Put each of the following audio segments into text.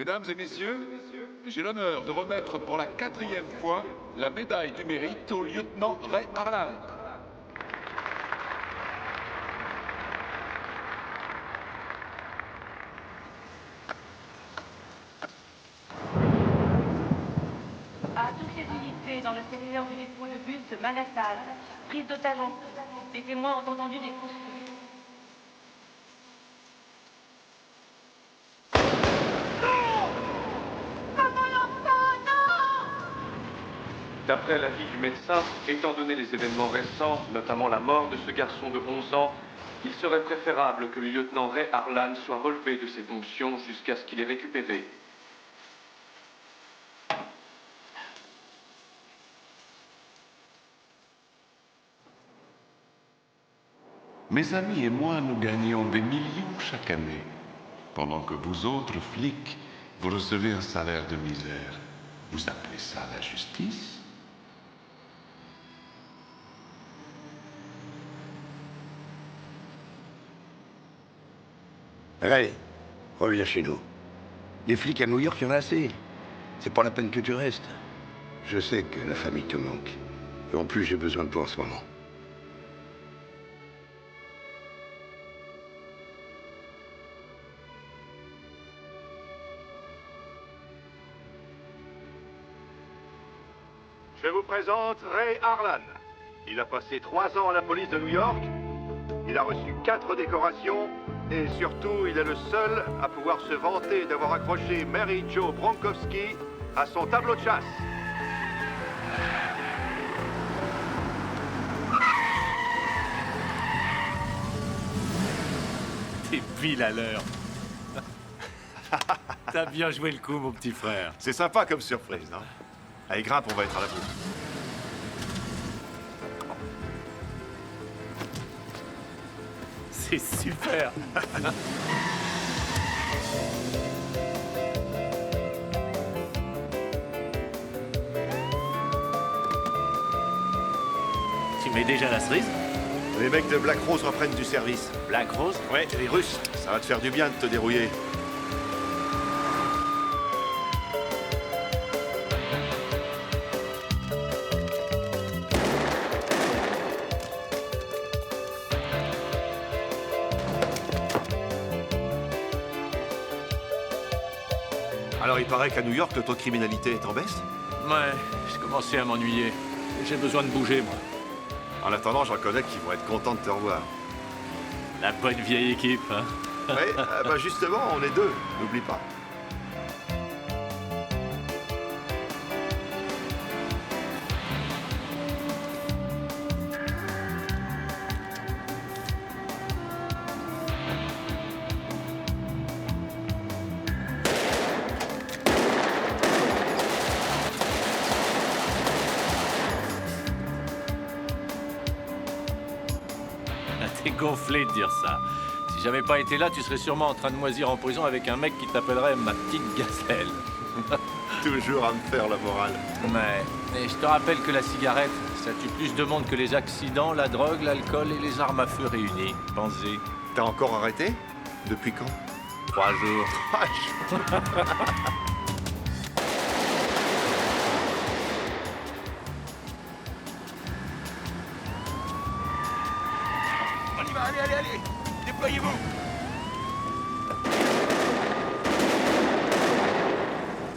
Mesdames et messieurs, j'ai l'honneur de remettre pour la 4e fois la médaille du mérite au lieutenant Ray Harlan. À toutes les unités dans le secteur du dépôt de bus de Manhattan, prise d'otage en cours. Des témoins ont entendu des coups de feu. D'après l'avis du médecin, étant donné les événements récents, notamment la mort de ce garçon de 11 ans, il serait préférable que le lieutenant Ray Harlan soit relevé de ses fonctions jusqu'à ce qu'il ait récupéré. Mes amis et moi, nous gagnons des millions chaque année, pendant que vous autres flics, vous recevez un salaire de misère. Vous appelez ça la justice? Ray, reviens chez nous. Les flics à New York, il y en a assez. C'est pas la peine que tu restes. Je sais que la famille te manque. Et en plus, j'ai besoin de toi en ce moment. Je vous présente Ray Harlan. Il a passé 3 ans à la police de New York. Il a reçu 4 décorations. Et surtout, il est le seul à pouvoir se vanter d'avoir accroché Mary Jo Bronkowski à son tableau de chasse. T'es pile à l'heure. T'as bien joué le coup, mon petit frère. C'est sympa comme surprise, non? Allez, grimpe, on va être à la bourre. C'est super. Tu mets déjà la cerise? Les mecs de Black Rose reprennent du service. Black Rose? Ouais, les Russes. Ça va te faire du bien de te dérouiller. Alors, il paraît qu'à New York, le taux de criminalité est en baisse. Ouais, j'ai commencé à m'ennuyer. J'ai besoin de bouger, moi. En attendant, j'en connais qui vont être contents de te revoir. La bonne vieille équipe, hein. Ouais, bah justement, on est 2, n'oublie pas. T'es gonflé de dire ça. Si j'avais pas été là, tu serais sûrement en train de moisir en prison avec un mec qui t'appellerait ma petite gazelle. Toujours à me faire la morale. Mais je te rappelle que la cigarette, ça tue plus de monde que les accidents, la drogue, l'alcool et les armes à feu réunies. Pensez. T'as encore arrêté? Depuis quand? 3 jours. On y va, allez, déployez-vous.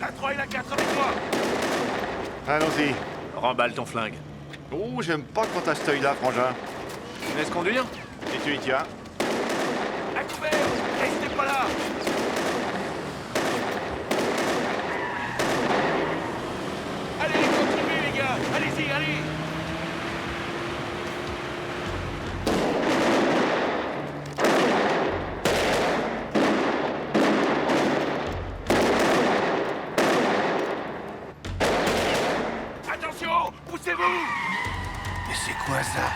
La 3 et la 4 avec moi. Allons-y. Remballe ton flingue. Oh, j'aime pas quand t'as cet œil-là, frangin. Tu laisses conduire? Et tu y tiens. À couvert! Restez pas là! Allez, continuez, les gars. Allez-y, allez. Attention, poussez-vous. Mais c'est quoi ça?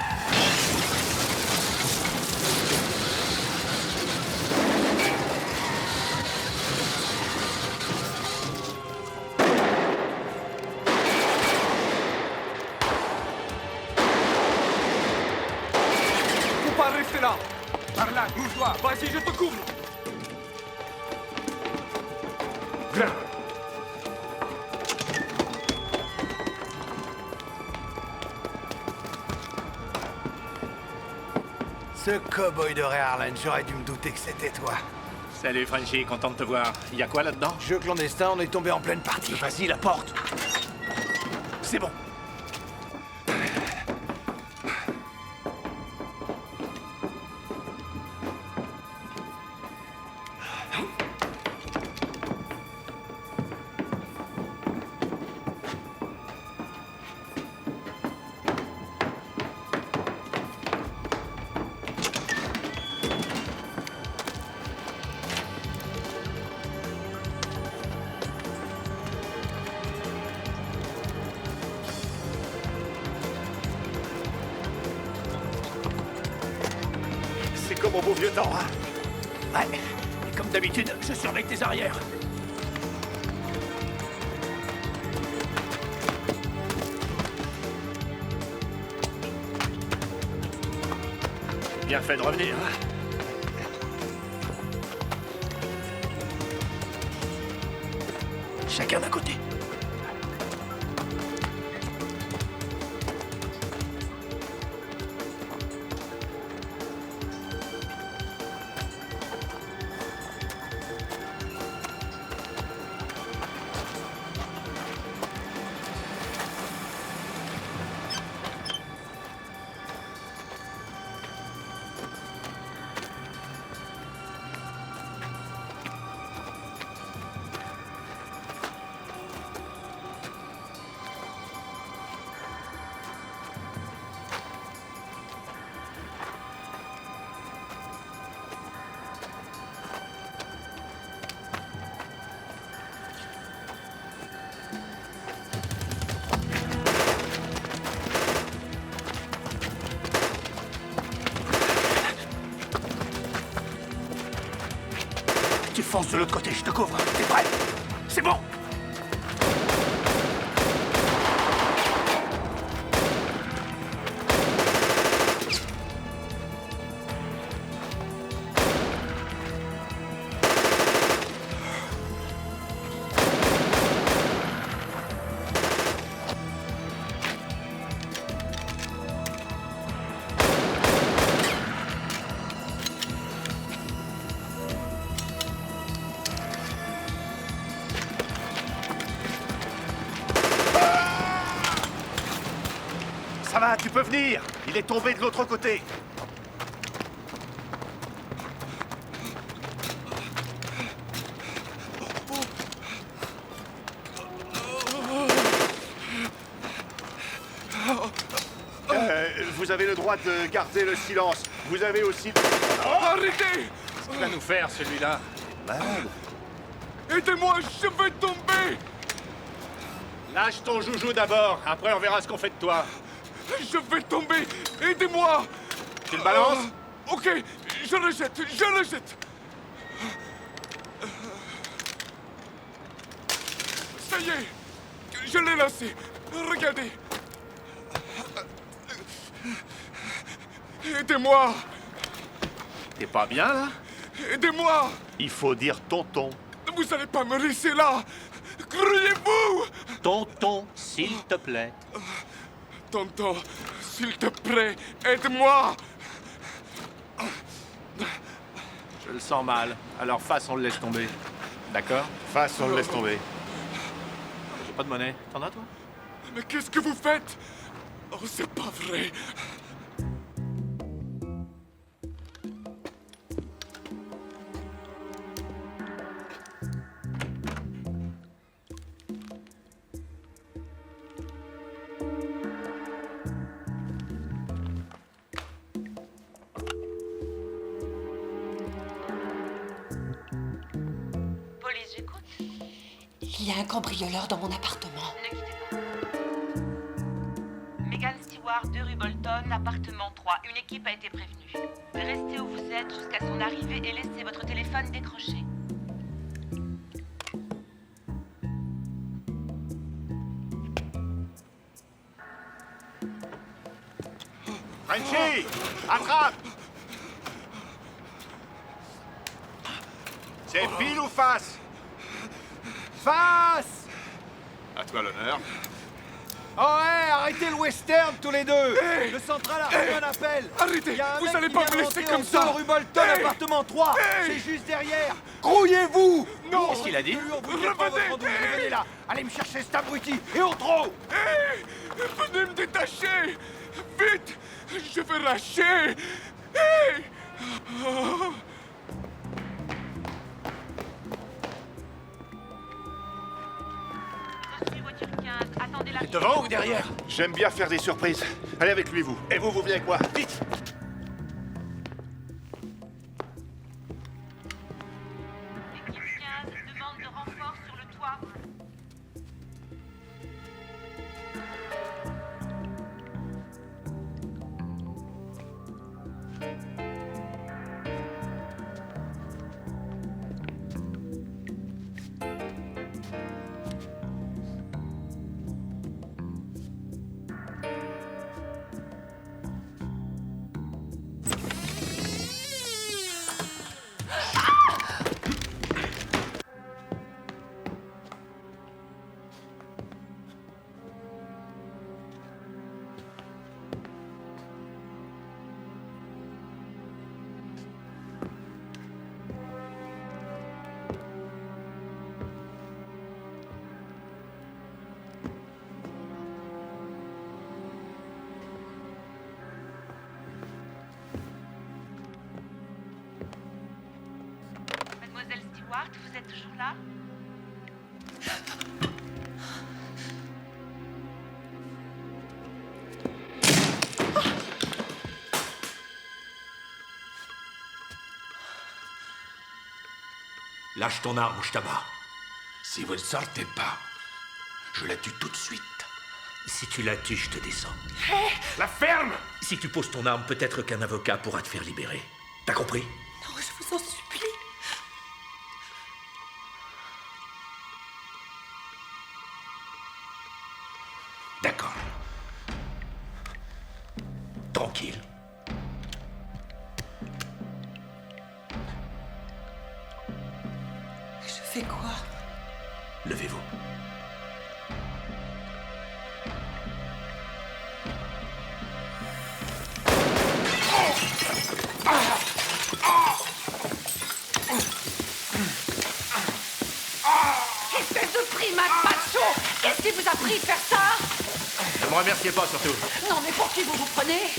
pas rester là. Par là, bouge-toi. Vas-y, je te couvre. Viens. Ce cow-boy de Ray Harlan, j'aurais dû me douter que c'était toi. Salut Frenchy, content de te voir. Y a quoi là-dedans? Jeu clandestin, on est tombé en pleine partie. Vas-y, la porte. C'est bon. C'est comme au beau vieux temps, hein? Ouais, et comme d'habitude, je surveille tes arrières. Bien fait de revenir, hein? Chacun d'un côté. Tu fonces de l'autre côté, je te couvre. T'es prêt? C'est bon! Ça va, tu peux venir. Il est tombé de l'autre côté. Vous avez le droit de garder le silence. Vous avez aussi... Arrêtez! Qu'est-ce qu'il va nous faire, celui-là? Aidez-moi, je vais tomber! Lâche ton joujou d'abord, après on verra ce qu'on fait de toi. Je vais tomber! Aidez-moi! Tu le balances? Ok, je le jette, je le jette! Ça y est! Je l'ai lancé! Regardez! Aidez-moi! T'es pas bien, là? Aidez-moi! Il faut dire tonton. Vous allez pas me laisser là! Criez-vous! Tonton, s'il te plaît. Tonton, s'il te plaît, aide-moi! Je le sens mal. Alors face, on le laisse tomber. D'accord? Face, on le laisse tomber. J'ai pas de monnaie. T'en as, toi? Mais qu'est-ce que vous faites? Oh, c'est pas vrai! Police, j'écoute. Il y a un cambrioleur dans mon appartement. Ne quittez pas. Megan Stewart, 2 rue Bolton, appartement 3. Une équipe a été prévenue. Restez où vous êtes jusqu'à son arrivée et laissez votre téléphone décroché. Frenchy! Attrape! C'est pile ou face? Face! À toi l'honneur. Oh ouais, arrêtez le western tous les deux. Le central a reçu un appel. Arrêtez, Y a un vous mec allez qui pas vient me de laisser rentrer comme au ça. sol rue Bolton, appartement 3. C'est juste derrière. Grouillez-vous. Non. Qu'est-ce qu'il a dit? Ne lui en voulez pas votre andouille. Venez là. Allez me chercher cet abruti. Et au trot. Venez me détacher. Vite, je vais lâcher. Hey. Oh. Reçu, voiture 15. Attendez la... Devant ou derrière? J'aime bien faire des surprises. Allez avec lui, vous. Et vous venez avec moi. Vite. Équipe 15 demande de renfort sur le toit. Mademoiselle Stewart, vous êtes toujours là? Lâche ton arme ou je t'abats. Si vous ne sortez pas, je la tue tout de suite. Si tu la tues, je te descends. La ferme! Si tu poses ton arme, peut-être qu'un avocat pourra te faire libérer. T'as compris? Non, je vous en supplie. D'accord. Tranquille. Je fais quoi? Levez-vous. Espèce de primate macho! Qu'est-ce qui vous a pris de faire ça? Ne me remerciez pas, surtout. Non, mais pour qui vous vous prenez?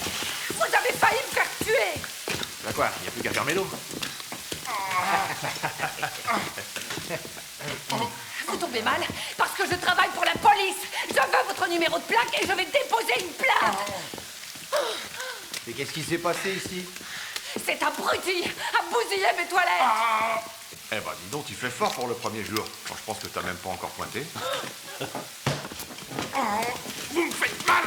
Vous avez failli me faire tuer! Bah quoi, y a plus qu'à fermer l'eau. Vous tombez mal parce que je travaille pour la police. Je veux votre numéro de plaque et je vais déposer une plainte. Et qu'est-ce qui s'est passé ici? Cet abruti a bousillé mes toilettes. Eh ben, dis donc, tu fais fort pour le premier jour. Bon, je pense que t'as même pas encore pointé. Vous me faites mal!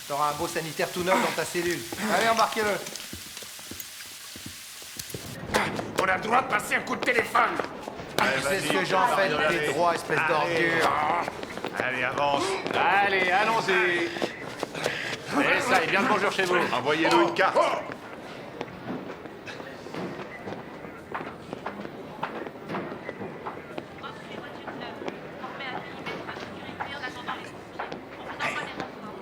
T'auras un beau sanitaire tout neuf dans ta cellule. Allez, embarquez-le. On a le droit de passer un coup de téléphone! C'est ce que j'en fais de tes droits, espèce d'ordure. Allez, avance. Allez, allons-y. Et ça, et bien le bonjour chez vous. Envoyez-nous une carte. Reçu, voiture 9. Formez un périmètre de sécurité en attendant les pompiers. On vous envoie des renforts.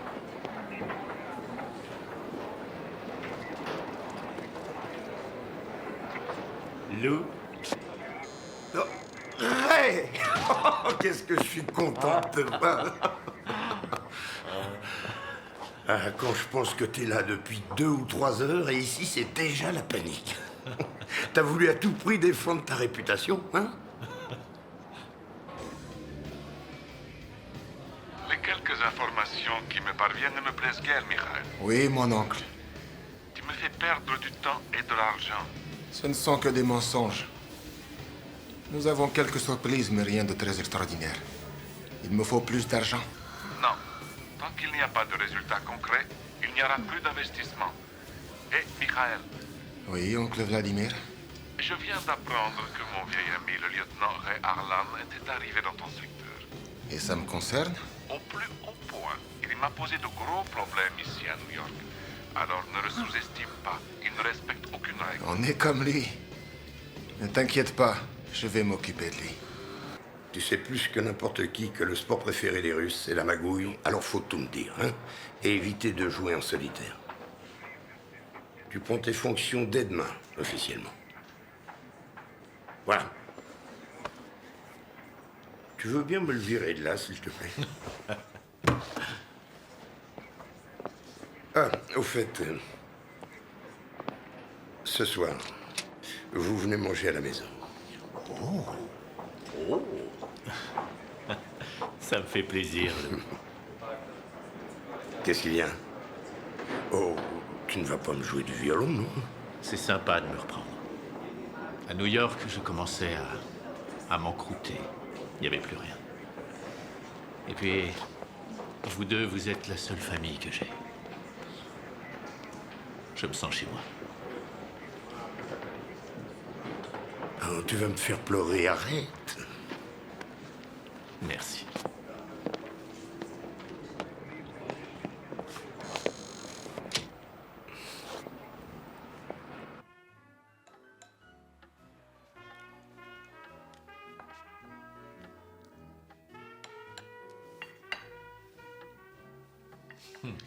Lou? Ray! Oh, qu'est-ce que je suis content de te voir. Ah, quand je pense que t'es là depuis 2 ou 3 heures et ici c'est déjà la panique. T'as voulu à tout prix défendre ta réputation, hein? Les quelques informations qui me parviennent ne me plaisent guère, Michael. Oui, mon oncle. Tu me fais perdre du temps et de l'argent. Ce ne sont que des mensonges. Nous avons quelques surprises, mais rien de très extraordinaire. Il me faut plus d'argent. Non. Tant qu'il n'y a pas de résultat concret, il n'y aura plus d'investissement. Et, Michael, Oui, oncle Vladimir. je viens d'apprendre que mon vieil ami, le lieutenant Ray Harlan, était arrivé dans ton secteur. Et ça me concerne? Au plus haut point, il m'a posé de gros problèmes ici à New York. Alors ne le sous-estime pas. Il ne respecte aucune règle. On est comme lui. Ne t'inquiète pas, je vais m'occuper de lui. Tu sais plus que n'importe qui que le sport préféré des Russes, c'est la magouille, alors faut tout me dire, hein, et éviter de jouer en solitaire. Tu prends tes fonctions dès demain, officiellement. Voilà. Tu veux bien me le virer de là, s'il te plaît? Ah, au fait, ce soir, vous venez manger à la maison. Oh. Oh. Ça me fait plaisir. Qu'est-ce qu'il y a? Oh, tu ne vas pas me jouer du violon, non? C'est sympa de me reprendre. À New York, je commençais à m'encrouter. Il n'y avait plus rien. Et puis, vous deux, vous êtes la seule famille que j'ai. Je me sens chez moi. Oh, tu vas me faire pleurer, arrête. Merci.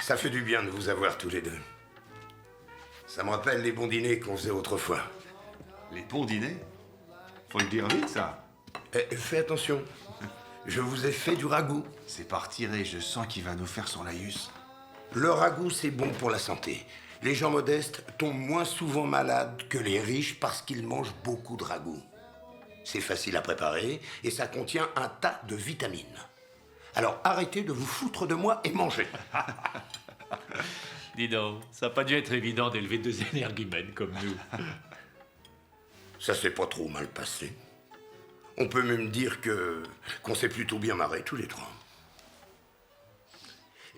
Ça fait du bien de vous avoir tous les deux. Ça me rappelle les bons dîners qu'on faisait autrefois. Les bons dîners? Faut le dire vite, ça. Fais attention. Je vous ai fait du ragoût. C'est pas retiré, je sens qu'il va nous faire son laïus. Le ragoût, c'est bon pour la santé. Les gens modestes tombent moins souvent malades que les riches parce qu'ils mangent beaucoup de ragoût. C'est facile à préparer et ça contient un tas de vitamines. Alors arrêtez de vous foutre de moi et mangez. Dis donc, ça n'a pas dû être évident d'élever deux énergumènes comme nous. Ça s'est pas trop mal passé. On peut même dire qu'on s'est plutôt bien marré tous les trois.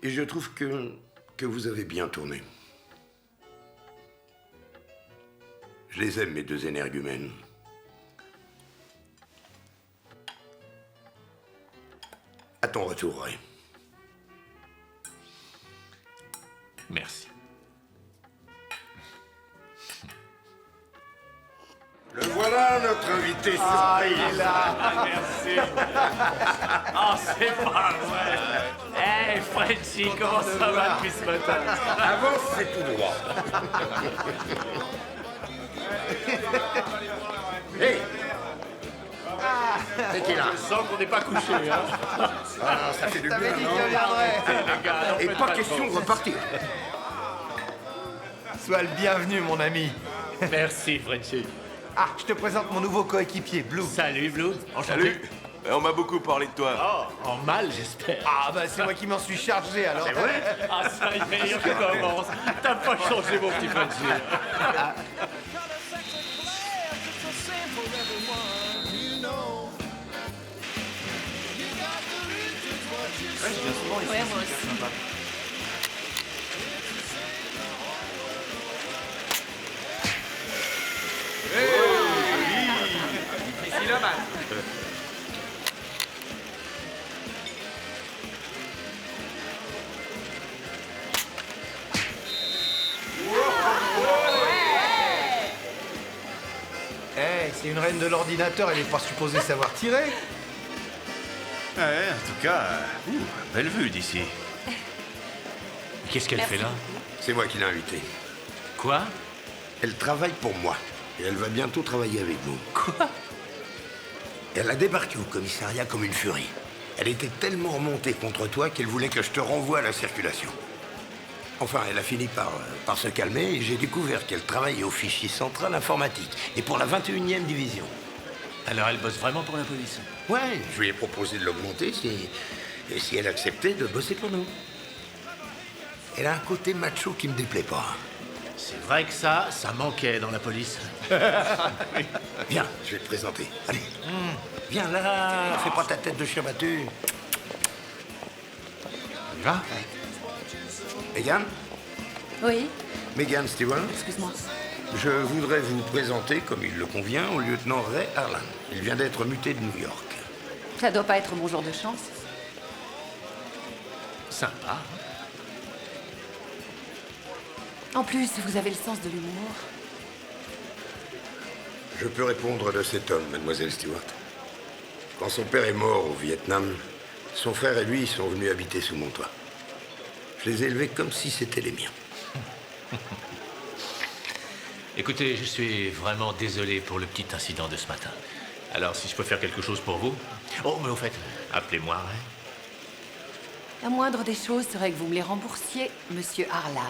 Et je trouve que vous avez bien tourné. Je les aime, mes deux énergumènes. À ton retour, Ray. Merci. Le voilà, notre invité surprise. Ah, il est là. Merci. Oh, c'est pas vrai. Hey, Frenchy, comment ça va depuis ce matin? Avance, c'est tout droit. Hey! C'est qui là? Je sens qu'on n'est pas couché, hein. Ah non, ça fait du bien, T'avais dit non? qu'il viendrait. Et pas question de repartir. Sois le bienvenu, mon ami. Merci, Frenchy. Ah, je te présente mon nouveau coéquipier, Blue. Salut, Blue. Enchanté. Salut. On m'a beaucoup parlé de toi. Oh, en mal, j'espère. Ah, bah c'est moi qui m'en suis chargé, alors. C'est vrai? Ah, ça y est, on commence. T'as pas changé, mon petit Frenchy. Ouais, moi aussi. Ici la main. Eh, c'est une reine de l'ordinateur, elle est pas supposée savoir tirer. Ouais, en tout cas, belle vue d'ici. Qu'est-ce qu'elle fait là? C'est moi qui l'ai invitée. Quoi? Elle travaille pour moi. Et elle va bientôt travailler avec vous. Quoi? Elle a débarqué au commissariat comme une furie. Elle était tellement remontée contre toi qu'elle voulait que je te renvoie à la circulation. Enfin, elle a fini par se calmer et j'ai découvert qu'elle travaillait au fichier central informatique et pour la 21e division. Alors elle bosse vraiment pour la police? Ouais, je lui ai proposé de l'augmenter si elle acceptait de bosser pour nous. Elle a un côté macho qui me déplaît pas. C'est vrai que ça manquait dans la police. Viens, je vais te présenter. Allez. Viens là, fais pas ta tête de chien battu. On y va? Megan? Oui, Megan Stewart? excuse-moi. Je voudrais vous présenter, comme il le convient, au lieutenant Ray Harlan. Il vient d'être muté de New York. Ça doit pas être mon jour de chance. Sympa. En plus, vous avez le sens de l'humour. Je peux répondre de cet homme, mademoiselle Stewart. Quand son père est mort au Vietnam, son frère et lui sont venus habiter sous mon toit. Je les ai élevés comme si c'était les miens. Écoutez, je suis vraiment désolé pour le petit incident de ce matin. Alors, si je peux faire quelque chose pour vous... Oh, mais au fait, appelez-moi, hein. La moindre des choses serait que vous me les remboursiez, monsieur Harlan.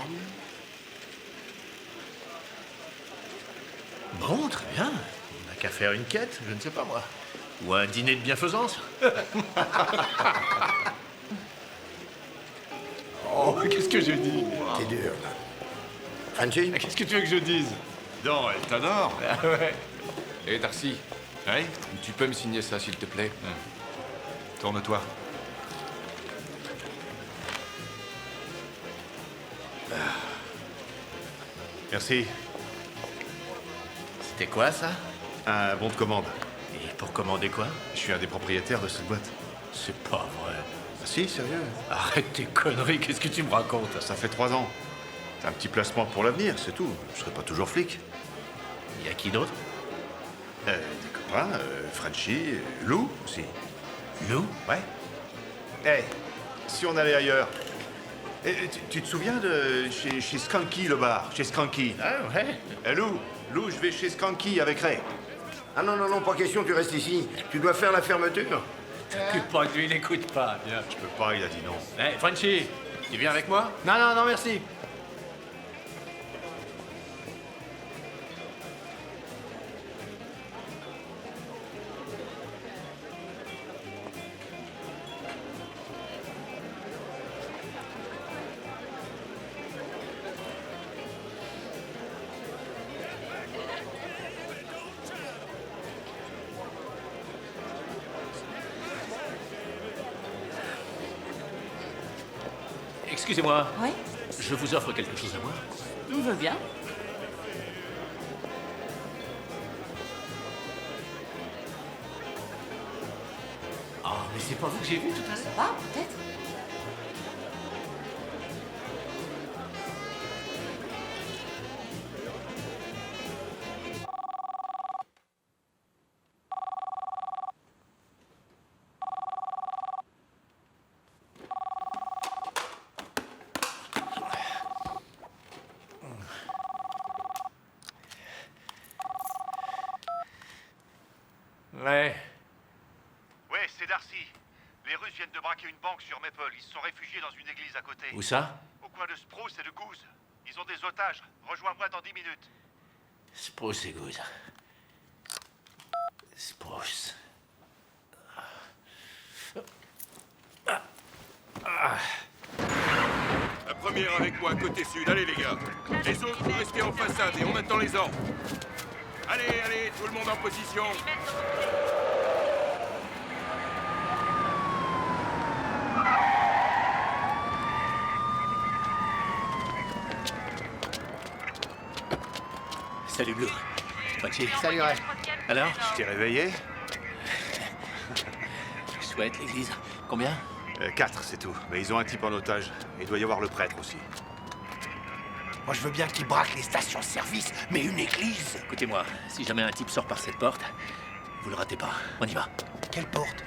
Bon, très bien. On n'a qu'à faire une quête, je ne sais pas moi. Ou un dîner de bienfaisance. Oh, qu'est-ce que je dis? T'es dur, là. Frenchy? Qu'est-ce que tu veux que je dise? Non, elle t'adore. Ah ouais. Hé, Darcy. Oui. Tu peux me signer ça, s'il te plaît? Tourne-toi. Merci. C'était quoi, ça? Un bon de commande. Et pour commander quoi? Je suis un des propriétaires de cette boîte. C'est pas vrai. Ah si, sérieux. Arrête tes conneries, qu'est-ce que tu me racontes? Ça fait 3 ans. C'est un petit placement pour l'avenir, c'est tout. Je serai pas toujours flic. Il y a qui d'autre? Des copains, Frenchy, Lou aussi. Lou? Ouais. Hey, si on allait ailleurs. Tu te souviens de chez Skanky, le bar? Chez Skanky. Ah ouais. Lou, je vais chez Skanky avec Ray. Ah non, non, non, pas question, tu restes ici. Tu dois faire la fermeture. T'occupe pas de lui, il n'écoute pas. Bien. Je peux pas, il a dit non. Hey, Frenchy, tu viens avec moi? Non, non, non, merci. Excusez-moi. Oui? Je vous offre quelque chose à boire. Je veux bien. Ah, mais c'est pas vous que j'ai vu tout à l'heure? Ça va, peut-être? Ouais. Ouais, c'est Darcy. Les Russes viennent de braquer une banque sur Maple. Ils se sont réfugiés dans une église à côté. Où ça? Au coin de Spruce et de Goose. Ils ont des otages. Rejoins-moi dans 10 minutes. Spruce et Goose. Spruce. La première avec moi, côté sud. Allez, les gars. Les autres, vous restez en façade et on attend les ordres. Allez, allez, tout le monde en position. Salut, Blue. Frenchy. Salut, Ray. Alors? Je t'ai réveillé? Chouette, l'église. Combien? 4, c'est tout. Mais ils ont un type en otage. Et il doit y avoir le prêtre aussi. Moi, je veux bien qu'ils braquent les stations-service, mais une église. Écoutez-moi, si jamais un type sort par cette porte, vous le ratez pas. On y va. Quelle porte?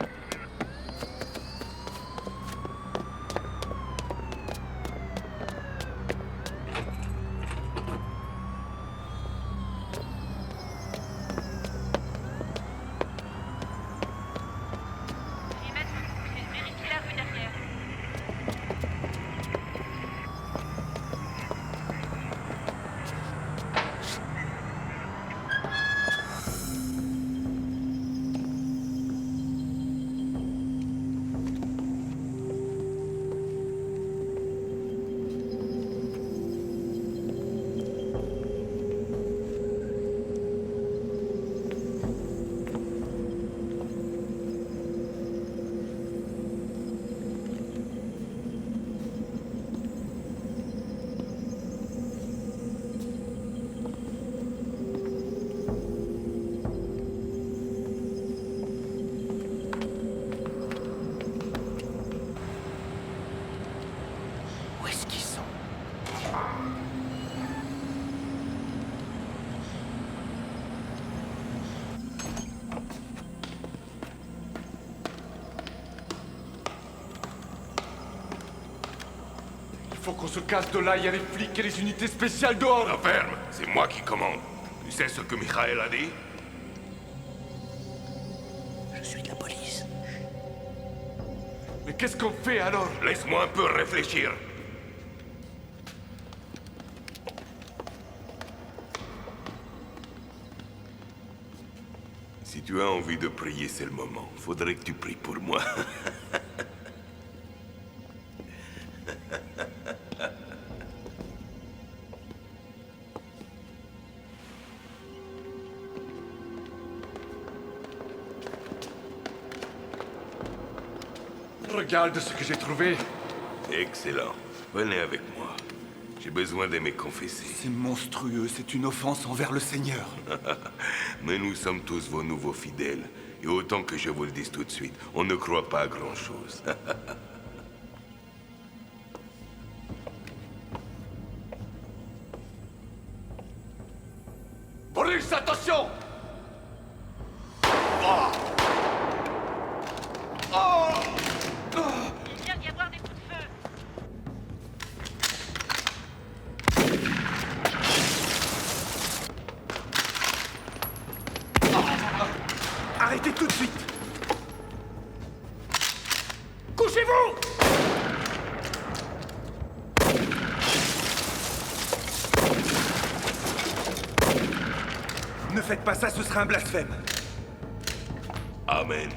Vérifiez la rue derrière. qu'on se casse de là, il y a les flics et les unités spéciales dehors. La ferme, c'est moi qui commande. Tu sais ce que Michael a dit? Je suis de la police. Mais qu'est-ce qu'on fait alors? Laisse-moi un peu réfléchir. Si tu as envie de prier, c'est le moment. Faudrait que tu pries pour moi. Regarde ce que j'ai trouvé. Excellent. Venez avec moi. J'ai besoin de me confesser. C'est monstrueux, c'est une offense envers le Seigneur. Mais nous sommes tous vos nouveaux fidèles. Et autant que je vous le dise tout de suite, on ne croit pas à grand-chose. Boris, attention! Il vient d'y avoir des coups de feu. Arrêtez tout de suite! Couchez-vous! Ne faites pas ça, ce sera un blasphème. Amen.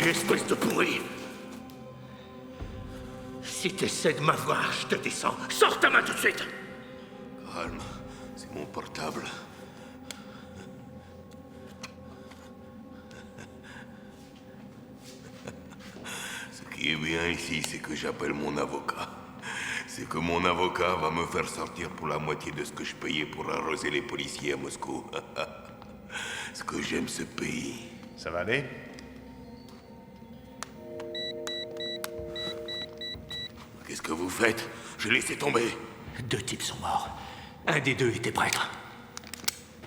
Espèce de pourri! Si t'essaies de m'avoir, je te descends. Sors ta main tout de suite! Calme, c'est mon portable. Ce qui est bien ici, c'est que j'appelle mon avocat. C'est que mon avocat va me faire sortir pour la moitié de ce que je payais pour arroser les policiers à Moscou. Ce que j'aime ce pays. Ça va aller? Qu'est-ce que vous faites? J'ai laissé tomber. 2 types sont morts. Un des 2 était prêtre.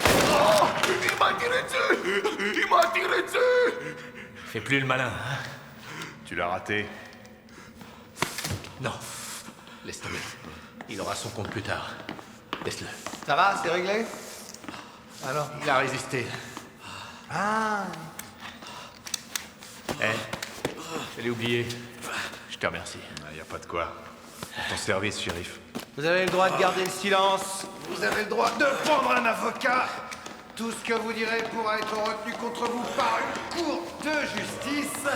Oh! Il m'a tiré dessus! Il m'a tiré dessus! Fais plus le malin, hein? Tu l'as raté. Non. Laisse tomber. Il aura son compte plus tard. Laisse-le. Ça va, c'est réglé? Alors? Il a résisté. Ah! Je l'ai oublié. Je te remercie. Y a pas de quoi. Pour ton service, shérif. Vous avez le droit de garder le silence. Vous avez le droit de prendre un avocat. Tout ce que vous direz pourra être retenu contre vous par une cour de justice.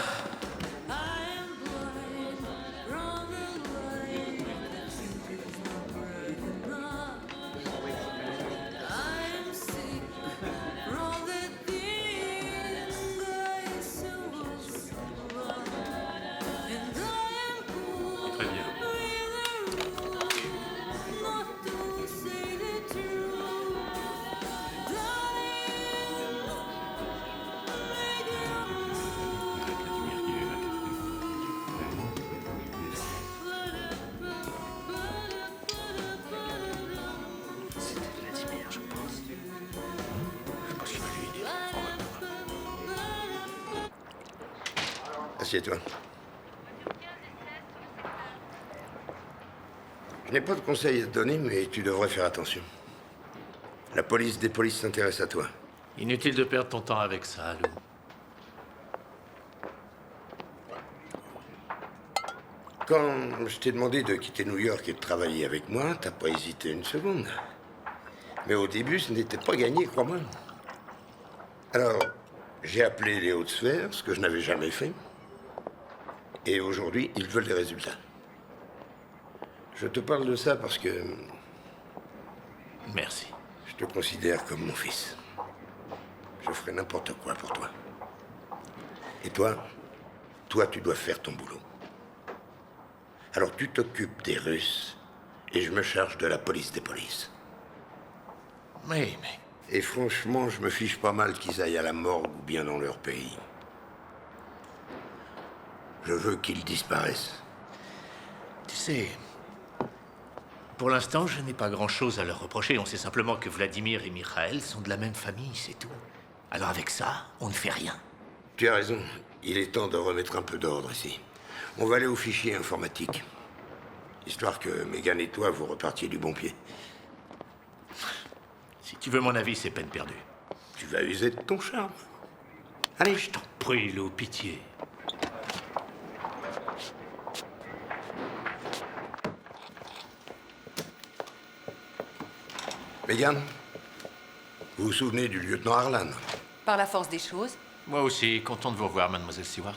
Assieds-toi. Je n'ai pas de conseils à te donner, mais tu devrais faire attention. La police des polices s'intéresse à toi. Inutile de perdre ton temps avec ça, Lou. Quand je t'ai demandé de quitter New York et de travailler avec moi, t'as pas hésité une seconde. Mais au début, ce n'était pas gagné, crois-moi. Alors, j'ai appelé les hautes sphères, ce que je n'avais jamais fait. Et aujourd'hui, ils veulent des résultats. Je te parle de ça parce que... Merci. Je te considère comme mon fils. Je ferai n'importe quoi pour toi. Et toi, tu dois faire ton boulot. Alors tu t'occupes des Russes et je me charge de la police des polices. Mais... Et franchement, je me fiche pas mal qu'ils aillent à la morgue ou bien dans leur pays. Je veux qu'ils disparaissent. Tu sais, pour l'instant, je n'ai pas grand-chose à leur reprocher. On sait simplement que Vladimir et Mikhail sont de la même famille, c'est tout. Alors avec ça, on ne fait rien. Tu as raison. Il est temps de remettre un peu d'ordre ici. On va aller au fichier informatique. Histoire que Megan et toi, vous repartiez du bon pied. Si tu veux mon avis, c'est peine perdue. Tu vas user de ton charme. Allez, je t'en prie, Lou, pitié. Megan, vous vous souvenez du lieutenant Harlan? Par la force des choses. Moi aussi, content de vous revoir, mademoiselle Stewart.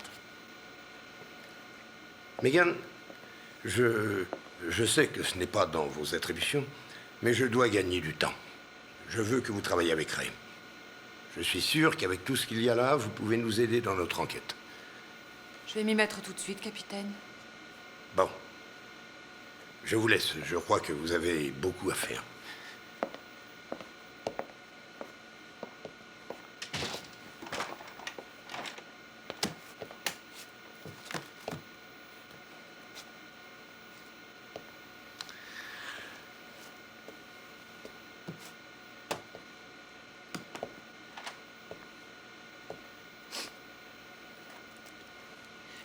Megan, je sais que ce n'est pas dans vos attributions, mais je dois gagner du temps. Je veux que vous travailliez avec Ray. Je suis sûr qu'avec tout ce qu'il y a là, vous pouvez nous aider dans notre enquête. Je vais m'y mettre tout de suite, capitaine. Bon. Je vous laisse. Je crois que vous avez beaucoup à faire.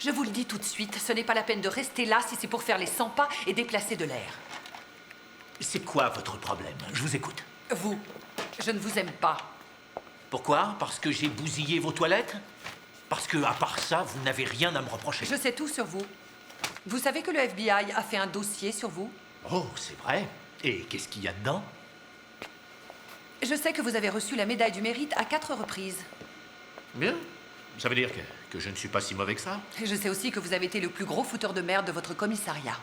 Je vous le dis tout de suite, ce n'est pas la peine de rester là si c'est pour faire les 100 pas et déplacer de l'air. C'est quoi votre problème? Je vous écoute. Vous, je ne vous aime pas. Pourquoi? Parce que j'ai bousillé vos toilettes? Parce que, à part ça, vous n'avez rien à me reprocher. Je sais tout sur vous. Vous savez que le FBI a fait un dossier sur vous? Oh, c'est vrai. Et qu'est-ce qu'il y a dedans? Je sais que vous avez reçu la médaille du mérite à 4 reprises. Bien. Ça veut dire que je ne suis pas si mauvais que ça? Je sais aussi que vous avez été le plus gros fouteur de merde de votre commissariat.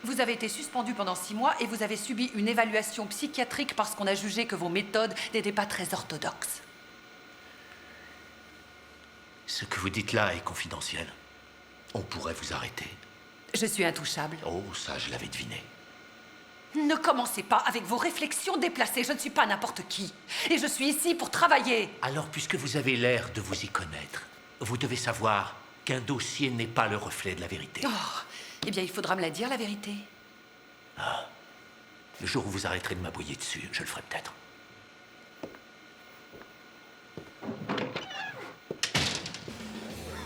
Vous avez été suspendu pendant 6 mois et vous avez subi une évaluation psychiatrique parce qu'on a jugé que vos méthodes n'étaient pas très orthodoxes. Ce que vous dites là est confidentiel. On pourrait vous arrêter. Je suis intouchable. Oh, ça, je l'avais deviné. Ne commencez pas avec vos réflexions déplacées. Je ne suis pas n'importe qui. Et je suis ici pour travailler. Alors, puisque vous avez l'air de vous y connaître, vous devez savoir qu'un dossier n'est pas le reflet de la vérité. Oh, eh bien, il faudra me la dire, la vérité. Ah. Le jour où vous arrêterez de m'aboyer dessus, je le ferai peut-être.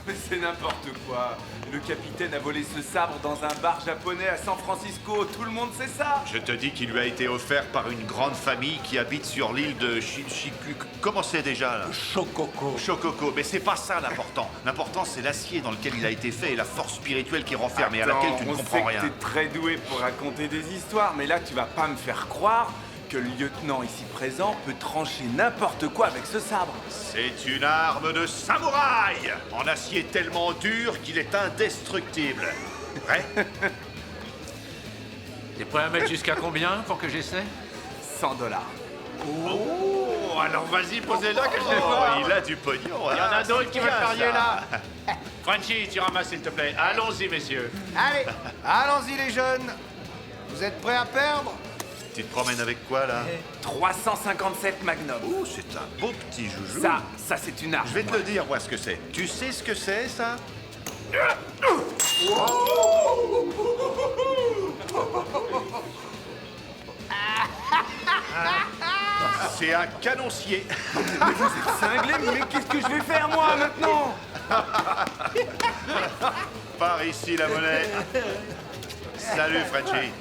Mais c'est n'importe quoi. Le capitaine a volé ce sabre dans un bar japonais à San Francisco. Tout le monde sait ça. Je te dis qu'il lui a été offert par une grande famille qui habite sur l'île de Shichiku. Comment c'est déjà là? Shokoko. Shokoko. Mais c'est pas ça l'important. L'important c'est l'acier dans lequel il a été fait et la force spirituelle qui renferme et à laquelle tu ne comprends rien. On sait que t'es très doué pour raconter des histoires, mais là tu vas pas me faire croire que le lieutenant ici présent peut trancher n'importe quoi avec ce sabre. C'est une arme de samouraï en acier tellement dur qu'il est indestructible. Prêt? T'es prêt à mettre jusqu'à combien pour que j'essaie? $100. Oh, alors vas-y, posez-la que je les vois. Il a du pognon. Il y en a d'autres qui veulent parier là. Frenchy, tu ramasses s'il te plaît. Allons-y, messieurs. Allez, allons-y les jeunes. Vous êtes prêts à perdre? Tu te promènes avec quoi, là? 357 Magnum. Oh, c'est un beau petit joujou. Ça c'est une arme. Je vais te le dire, moi, ce que c'est. Tu sais ce que c'est, ça? C'est un canoncier. Mais vous êtes cinglés, mais qu'est-ce que je vais faire, moi, maintenant? Par ici la monnaie. Salut, Frenchie.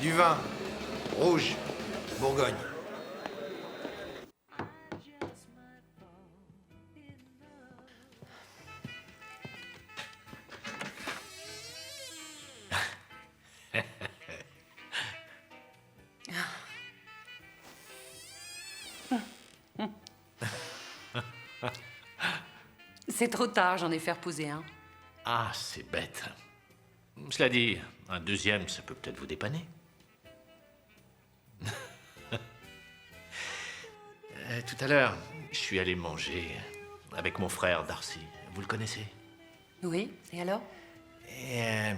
Du vin. Rouge. Bourgogne. C'est trop tard, j'en ai fait reposer un. Ah, c'est bête. Cela dit, un deuxième, ça peut peut-être vous dépanner. Tout à l'heure, je suis allé manger avec mon frère Darcy. Vous le connaissez? Oui, et alors? Et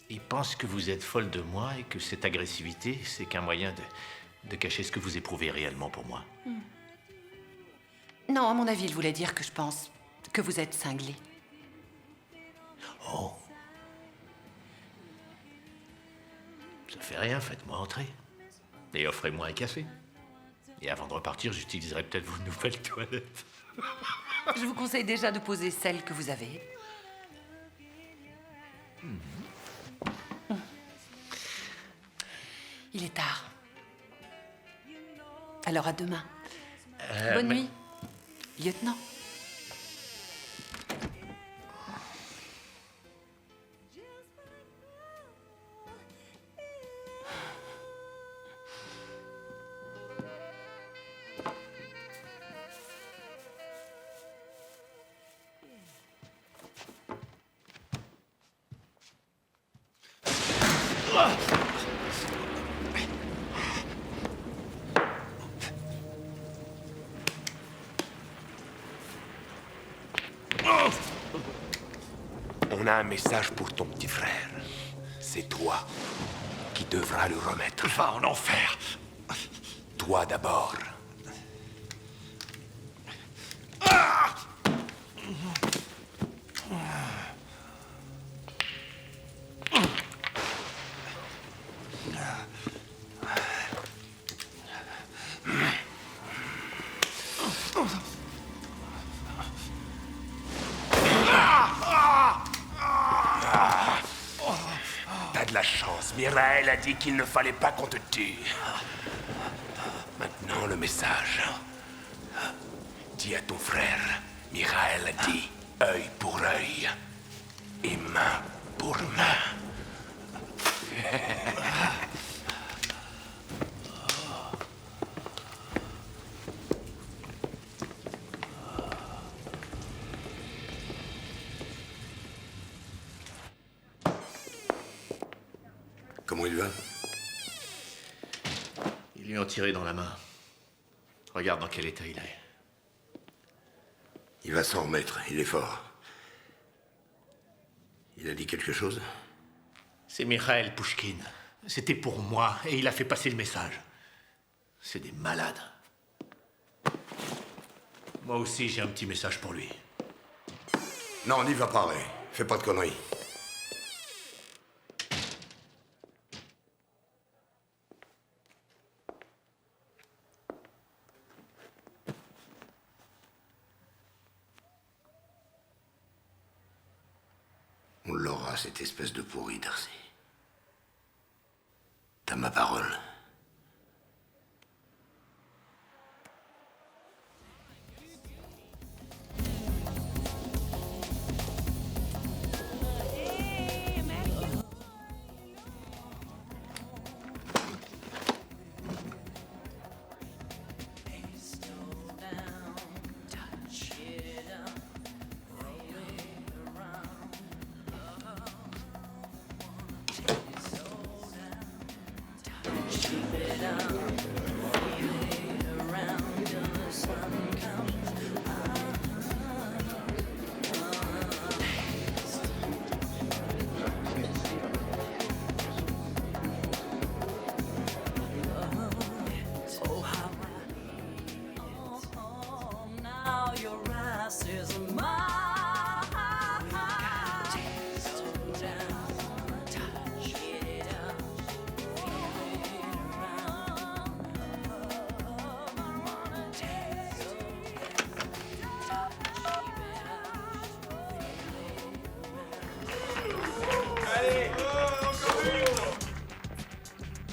il pense que vous êtes folle de moi et que cette agressivité, c'est qu'un moyen de cacher ce que vous éprouvez réellement pour moi. Non, à mon avis, il voulait dire que je pense que vous êtes cinglé. Oh. Ça fait rien, faites-moi entrer. Et offrez-moi un café. Et avant de repartir, j'utiliserai peut-être vos nouvelles toilettes. Je vous conseille déjà de poser celle que vous avez. Il est tard. Alors à demain. Bonne nuit, lieutenant. On a un message pour ton petit frère. C'est toi qui devras le remettre. Va en enfer. Toi d'abord. T'as de la chance. Mirael a dit qu'il ne fallait pas qu'on te tue. Maintenant, le message. Dis à ton frère, Mirael a dit œil pour œil et main pour main. Comment il va? Ils lui ont tiré dans la main. Regarde dans quel état il est. Il va s'en remettre, il est fort. Il a dit quelque chose? C'est Mikhail Pouchkine. C'était pour moi et il a fait passer le message. C'est des malades. Moi aussi, j'ai un petit message pour lui. Non, n'y va pas, Ray. Fais pas de conneries. On l'aura, cette espèce de pourri, Darcy. T'as ma parole.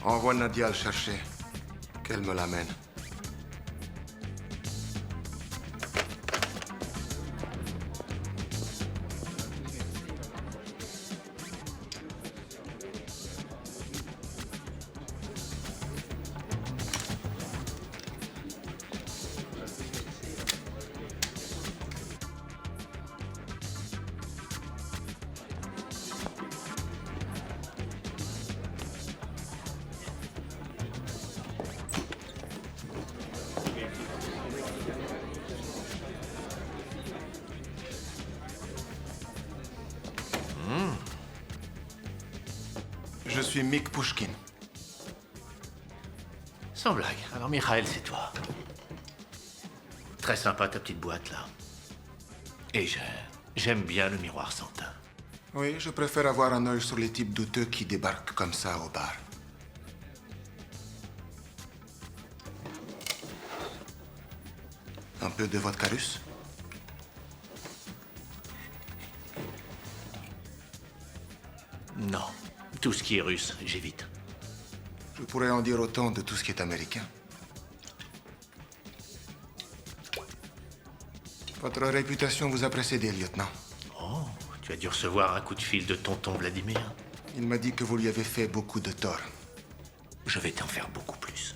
Envoie Nadia le chercher. Qu'elle me l'amène. Je suis Mick Pushkin. Sans blague. Alors, Mikhail, c'est toi. Très sympa ta petite boîte, là. Et j'aime bien le miroir sans teint. Oui, je préfère avoir un œil sur les types douteux qui débarquent comme ça au bar. Un peu de vodka russe? Non. Tout ce qui est russe, j'évite. Je pourrais en dire autant de tout ce qui est américain. Votre réputation vous a précédé, lieutenant. Oh, tu as dû recevoir un coup de fil de tonton Vladimir. Il m'a dit que vous lui avez fait beaucoup de tort. Je vais t'en faire beaucoup plus.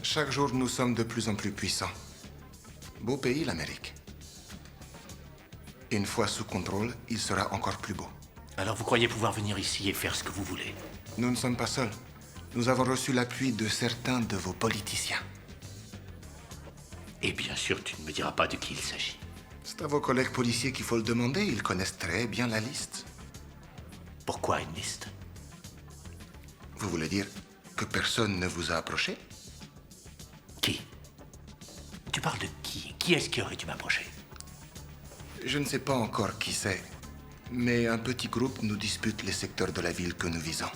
Chaque jour, nous sommes de plus en plus puissants. Beau pays, l'Amérique. Une fois sous contrôle, il sera encore plus beau. Alors vous croyez pouvoir venir ici et faire ce que vous voulez? Nous ne sommes pas seuls. Nous avons reçu l'appui de certains de vos politiciens. Et bien sûr, tu ne me diras pas de qui il s'agit. C'est à vos collègues policiers qu'il faut le demander. Ils connaissent très bien la liste. Pourquoi une liste? Vous voulez dire que personne ne vous a approché? Qui? Tu parles de qui? Qui est-ce qui aurait dû m'approcher? Je ne sais pas encore qui c'est, mais un petit groupe nous dispute les secteurs de la ville que nous visons.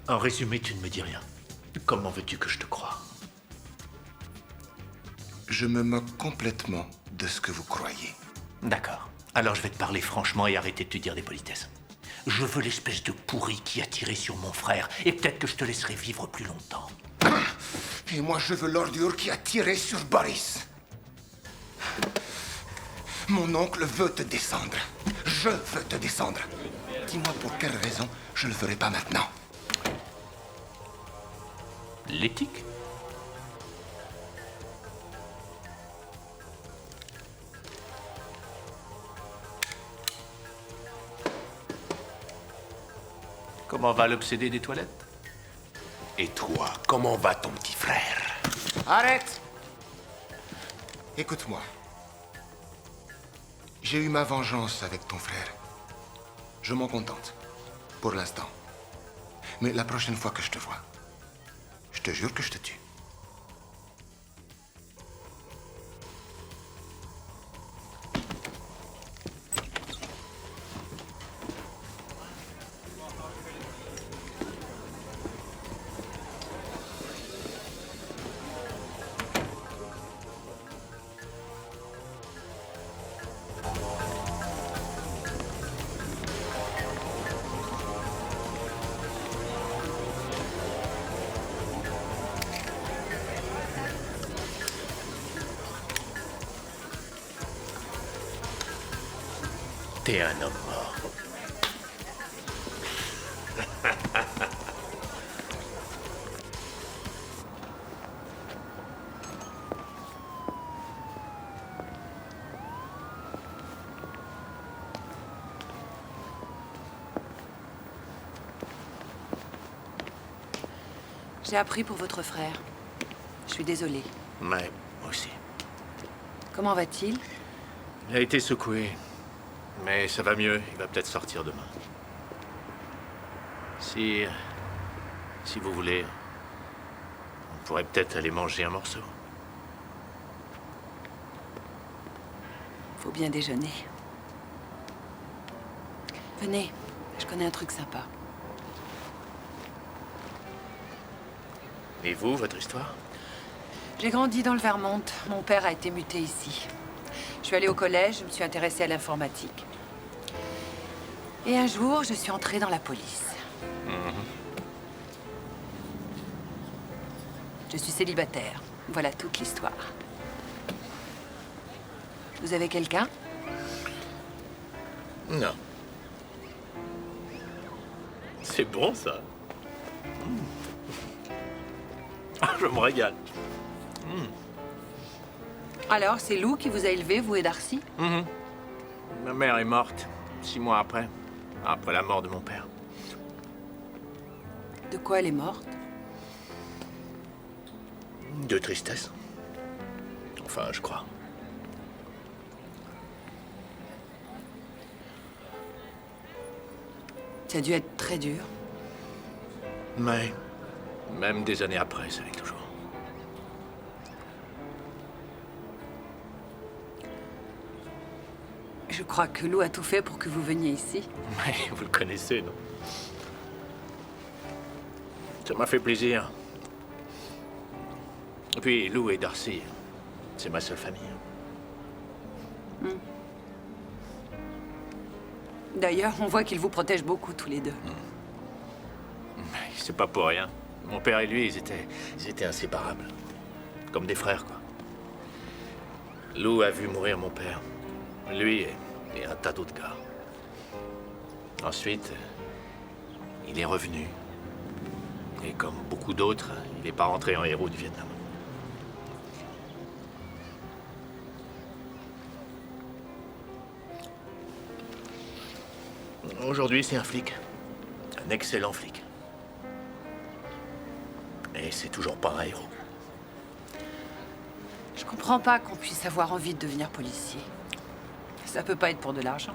En résumé, tu ne me dis rien. Comment veux-tu que je te croie? Je me moque complètement de ce que vous croyez. D'accord. Alors je vais te parler franchement et arrêter de te dire des politesses. Je veux l'espèce de pourri qui a tiré sur mon frère, et peut-être que je te laisserai vivre plus longtemps. Et moi, je veux l'ordure qui a tiré sur Boris. Mon oncle veut te descendre. Je veux te descendre. Dis-moi pour quelle raison je ne le ferai pas maintenant. L'éthique? Comment va l'obsédé des toilettes? Et toi, comment va ton petit frère? Arrête! Écoute-moi. J'ai eu ma vengeance avec ton frère. Je m'en contente. Pour l'instant. Mais la prochaine fois que je te vois, je te jure que je te tue. T'es un homme mort. J'ai appris pour votre frère. Je suis désolée. Ouais, moi aussi. Comment va-t-il? Il a été secoué. Mais ça va mieux, il va peut-être sortir demain. Si vous voulez, on pourrait peut-être aller manger un morceau. Faut bien déjeuner. Venez, je connais un truc sympa. Et vous, votre histoire? J'ai grandi dans le Vermont. Mon père a été muté ici. Je suis allée au collège, je me suis intéressée à l'informatique. Et un jour, je suis entrée dans la police. Je suis célibataire. Voilà toute l'histoire. Vous avez quelqu'un? Non. C'est bon, ça. Ah, je me régale. Alors, c'est Lou qui vous a élevé, vous et Darcy? Ma mère est morte 6 mois après la mort de mon père. De quoi elle est morte? De tristesse. Enfin, je crois. Ça a dû être très dur. Mais même des années après, ça l'est toujours. Je crois que Lou a tout fait pour que vous veniez ici. Mais vous le connaissez, non? Ça m'a fait plaisir. Et puis, Lou et Darcy, c'est ma seule famille. D'ailleurs, on voit qu'ils vous protègent beaucoup, tous les deux. Mais c'est pas pour rien. Mon père et lui, ils étaient inséparables. Comme des frères, quoi. Lou a vu mourir mon père. Lui et un tas d'autres gars. Ensuite, il est revenu. Et comme beaucoup d'autres, il n'est pas rentré en héros du Vietnam. Aujourd'hui, c'est un flic. Un excellent flic. Et c'est toujours pas un héros. Je comprends pas qu'on puisse avoir envie de devenir policier. Ça peut pas être pour de l'argent.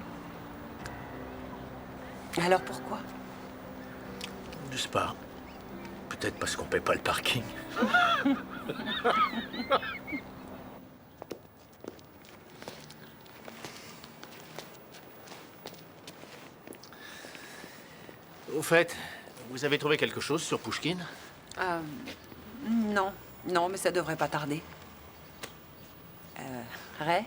Alors pourquoi? Je sais pas. Peut-être parce qu'on paie pas le parking. Au fait, vous avez trouvé quelque chose sur Pouchkine? Non. Non, mais ça devrait pas tarder. Ray?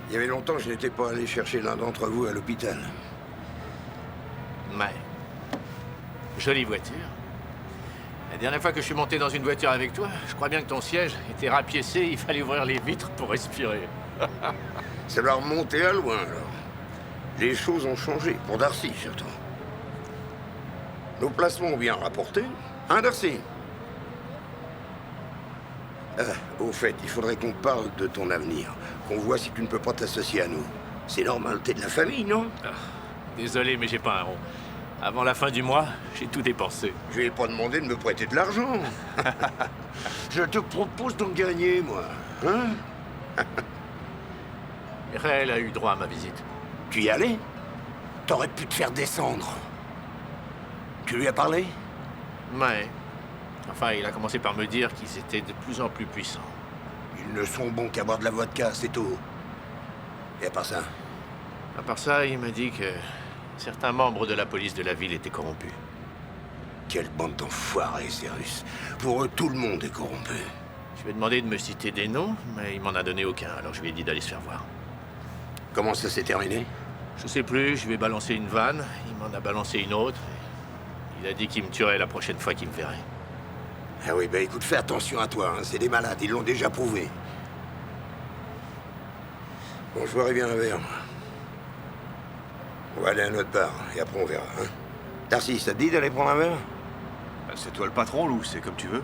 Il y avait longtemps que je n'étais pas allé chercher l'un d'entre vous à l'hôpital. Mais... jolie voiture. La dernière fois que je suis monté dans une voiture avec toi, je crois bien que ton siège était rapiécé, il fallait ouvrir les vitres pour respirer. Ça va remonter à loin, alors. Les choses ont changé, pour Darcy, surtout. Nos placements ont bien rapporté. Hein, Darcy? Au fait, il faudrait qu'on parle de ton avenir. Qu'on voit si tu ne peux pas t'associer à nous. C'est normal, t'es de la famille, non? Désolé, mais j'ai pas un rond. Avant la fin du mois, j'ai tout dépensé. Je vais pas demander de me prêter de l'argent. Je te propose d'en gagner, moi. Hein? Ray a eu droit à ma visite. Tu y allais? T'aurais pu te faire descendre. Tu lui as parlé? Ouais. Enfin, il a commencé par me dire qu'ils étaient de plus en plus puissants. Ils ne sont bons qu'à boire de la vodka, c'est tout. Et à part ça? À part ça, il m'a dit que certains membres de la police de la ville étaient corrompus. Quelle bande d'enfoirés, ces Russes. Pour eux, tout le monde est corrompu. Je lui ai demandé de me citer des noms, mais il m'en a donné aucun, alors je lui ai dit d'aller se faire voir. Comment ça s'est terminé? Je sais plus, je lui ai balancé une vanne, il m'en a balancé une autre. Il a dit qu'il me tuerait la prochaine fois qu'il me verrait. Ah oui, bah écoute, fais attention à toi, hein. C'est des malades, ils l'ont déjà prouvé. Bon, je boirai bien un verre. On va aller à notre bar, et après on verra, hein. Darcy, ça te dit d'aller prendre un verre? C'est toi le patron, Lou, c'est comme tu veux.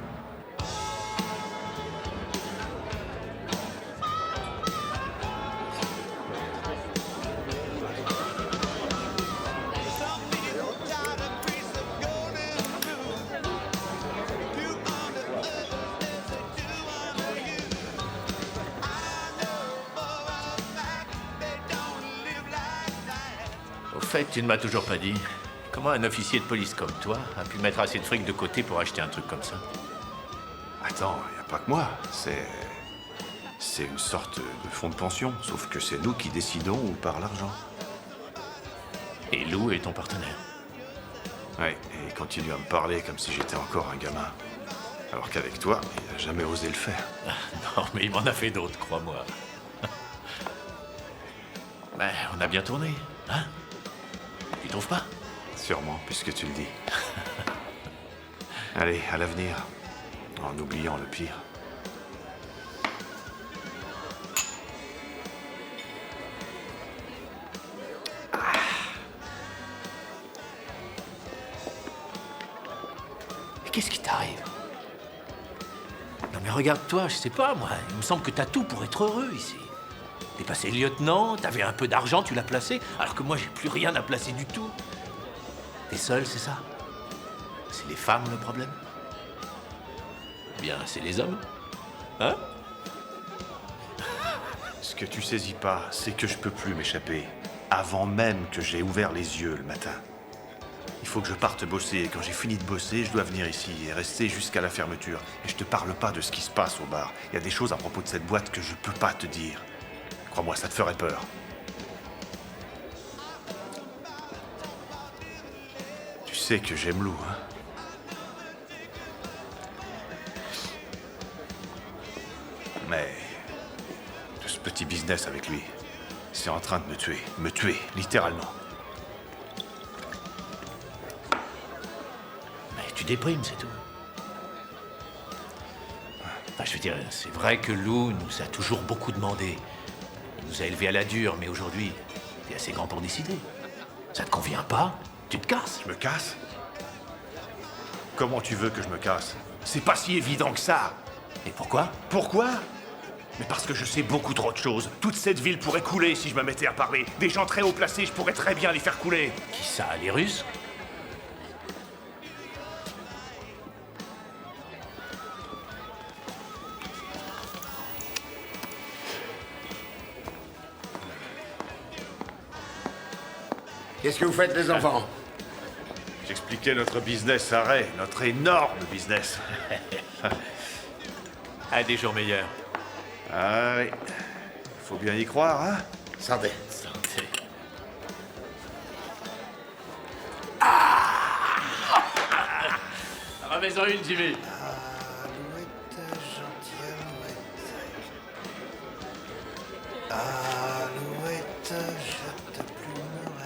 Au fait, tu ne m'as toujours pas dit comment un officier de police comme toi a pu mettre assez de fric de côté pour acheter un truc comme ça. Attends, y a pas que moi. C'est une sorte de fonds de pension, sauf que c'est nous qui décidons où part l'argent. Et Lou est ton partenaire. Ouais, et il continue à me parler comme si j'étais encore un gamin. Alors qu'avec toi, il n'a jamais osé le faire. Non, mais il m'en a fait d'autres, crois-moi. Ben, on a bien tourné, hein? Tu trouves pas? Sûrement, puisque tu le dis. Allez, à l'avenir, en oubliant le pire. Qu'est-ce qui t'arrive? Non mais regarde-toi, je sais pas moi, il me semble que t'as tout pour être heureux ici. T'es passé lieutenant, t'avais un peu d'argent, tu l'as placé, alors que moi j'ai plus rien à placer du tout. T'es seul, c'est ça? C'est les femmes le problème? Bien, c'est les hommes. Hein? Ce que tu saisis pas, c'est que je peux plus m'échapper. Avant même que j'ai ouvert les yeux le matin. Il faut que je parte bosser, et quand j'ai fini de bosser, je dois venir ici et rester jusqu'à la fermeture. Et je te parle pas de ce qui se passe au bar. Il y a des choses à propos de cette boîte que je peux pas te dire. Crois-moi, ça te ferait peur. Tu sais que j'aime Lou, hein? Mais tout ce petit business avec lui, c'est en train de me tuer, littéralement. Tu déprimes, c'est tout. Enfin, je veux dire, c'est vrai que Lou nous a toujours beaucoup demandé. Il nous a élevés à la dure, mais aujourd'hui, t'es assez grand pour décider. Ça te convient pas? Tu te casses? Je me casse? Comment tu veux que je me casse? C'est pas si évident que ça. Et pourquoi? Pourquoi? Mais parce que je sais beaucoup trop de choses. Toute cette ville pourrait couler si je me mettais à parler. Des gens très haut placés, je pourrais très bien les faire couler. Qui ça, les Russes? Qu'est-ce que vous faites, les enfants? J'expliquais notre business à Ray, notre énorme business. À des jours meilleurs. Ah oui. Faut bien y croire, hein? Santé. Santé. Remets-en une, Jimmy. Alouette, je te plumerai.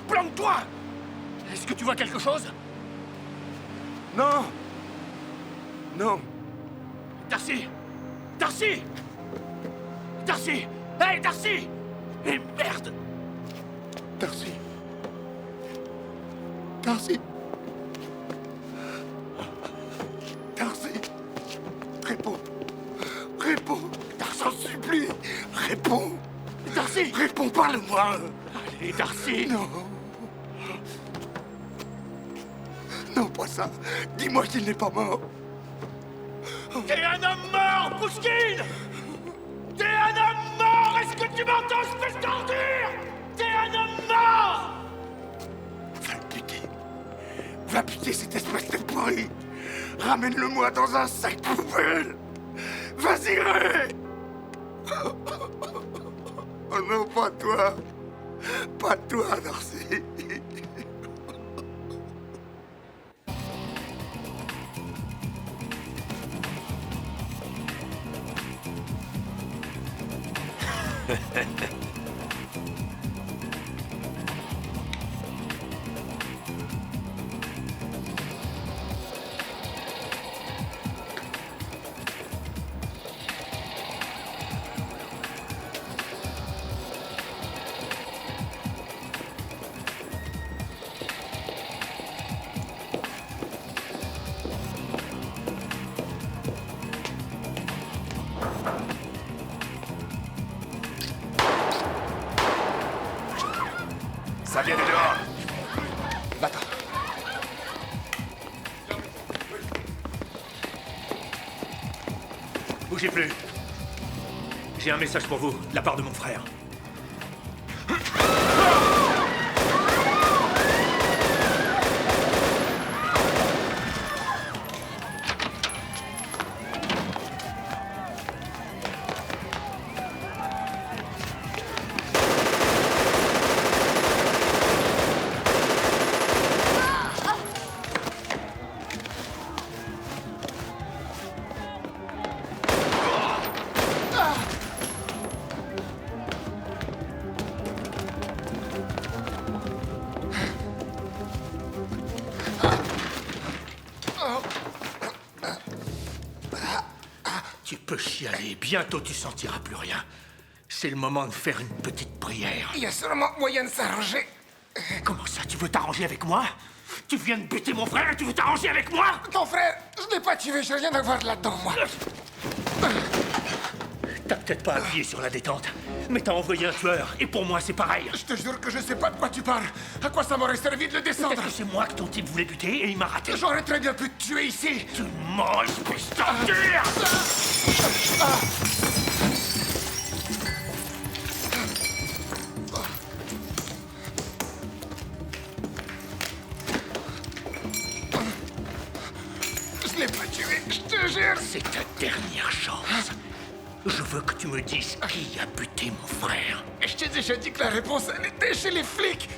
Planque-toi! Est-ce que tu vois quelque chose? Non! Non! Darcy! Darcy! Darcy! Hey, Darcy! Mais merde! Darcy! Darcy! Darcy! Réponds! Réponds! J'en supplie! Réponds! Darcy! Réponds, parle-moi! Allez, Darcy! Non! Non, pas ça! Dis-moi qu'il n'est pas mort! T'es un homme mort, Pouchkine! T'es un homme mort! Est-ce que tu m'entends, espèce d'ordure? T'es un homme mort! Va buter cette espèce de pourri! Ramène-le-moi dans un sac poubelle! Vas-y, Ray! Oh non, pas toi! Pas toi, Darcy! Bougez plus. J'ai un message pour vous, de la part de mon frère. Tu peux chialer, bientôt tu sentiras plus rien. C'est le moment de faire une petite prière. Il y a sûrement moyen de s'arranger. Comment ça, tu veux t'arranger avec moi? Tu viens de buter mon frère et tu veux t'arranger avec moi? Ton frère, je l'ai pas tué, j'ai rien à voir là-dedans, moi. T'as peut-être pas appuyé sur la détente, mais t'as envoyé un tueur, et pour moi c'est pareil. Je te jure que je sais pas de quoi tu parles. À quoi ça m'aurait servi de le descendre? Peut-être que c'est moi que ton type voulait buter et il m'a raté. J'aurais très bien pu te tuer ici. Tu manges, espèce d'ordure! Je l'ai pas tué, je te jure. C'est ta dernière chance. Je veux que tu me dises qui a buté mon frère. Je t'ai déjà dit que la réponse, elle était chez les flics.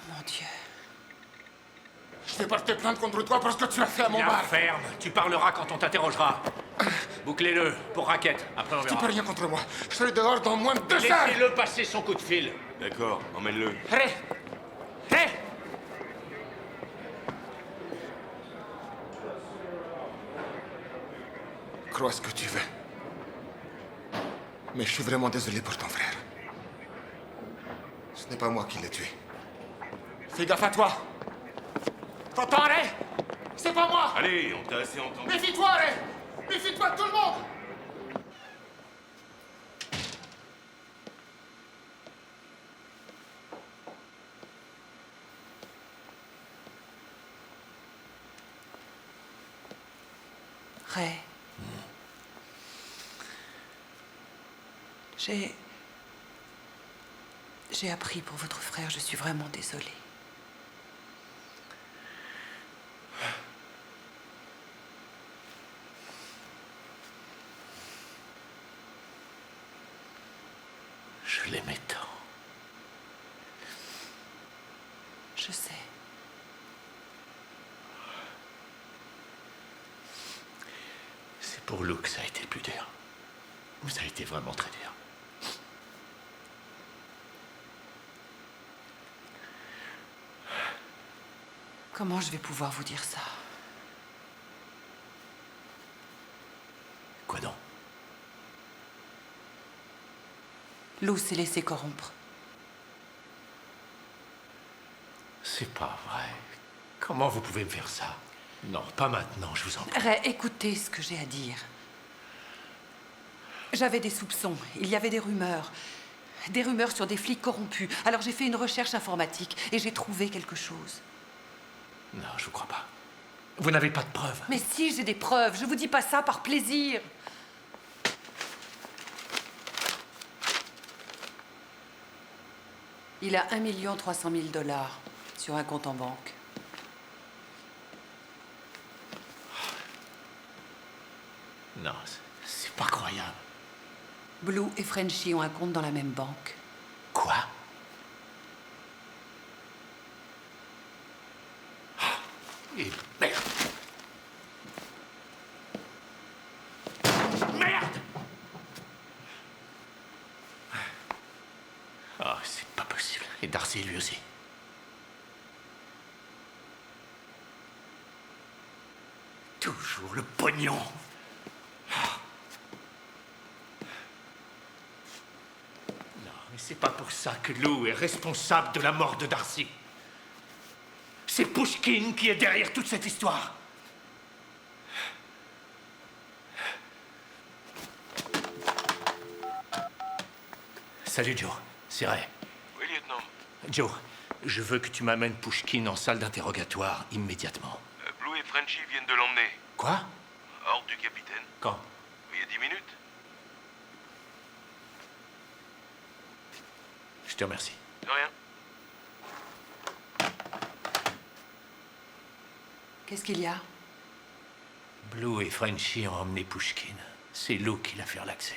Mon Dieu. Je vais porter plainte contre toi pour ce que tu as fait à mon Bien bar. ferme, tu parleras quand on t'interrogera. Bouclez-le, pour raquette, après on Tu verra. peux rien contre moi. Je serai dehors dans moins de 2 heures. Laissez-le passer son coup de fil. D'accord, emmène-le. Allez! Hé! Crois ce que tu veux. Mais je suis vraiment désolé pour ton frère. Ce n'est pas moi qui l'ai tué. Fais gaffe à toi. T'entends, Ray? C'est pas moi. Allez, on t'a assez entendu. Méfie-toi, Ray. Méfie-toi de tout le monde. Ray. J'ai appris pour votre frère, je suis vraiment désolée. Je l'aimais tant. Je sais. C'est pour Lou que ça a été le plus dur. Ça a été vraiment très dur. Comment je vais pouvoir vous dire ça? Quoi donc? Lou s'est laissé corrompre. C'est pas vrai. Comment vous pouvez me faire ça? Non, pas maintenant, je vous en prie. Ray, écoutez ce que j'ai à dire. J'avais des soupçons, il y avait des rumeurs. Des rumeurs sur des flics corrompus. Alors j'ai fait une recherche informatique et j'ai trouvé quelque chose. Non, je vous crois pas. Vous n'avez pas de preuves. Mais si, j'ai des preuves. Je vous dis pas ça par plaisir. Il a 1 300 000 $ sur un compte en banque. Non, c'est pas croyable. Blue et Frenchie ont un compte dans la même banque. Quoi? Et merde! Merde! Ah, c'est pas possible. Et Darcy, lui aussi. Toujours le pognon. Non, mais c'est pas pour ça que Lou est responsable de la mort de Darcy. C'est Pushkin qui est derrière toute cette histoire. Salut, Joe. C'est Ray. Oui, lieutenant. Joe, je veux que tu m'amènes Pouchkine en salle d'interrogatoire immédiatement. Blue et Frenchy viennent de l'emmener. Quoi? Ordre du capitaine. Quand? Il y a 10 minutes. Je te remercie. De rien. Qu'est-ce qu'il y a? Blue et Frenchy ont emmené Pouchkine. C'est Lou qui l'a fait relaxer.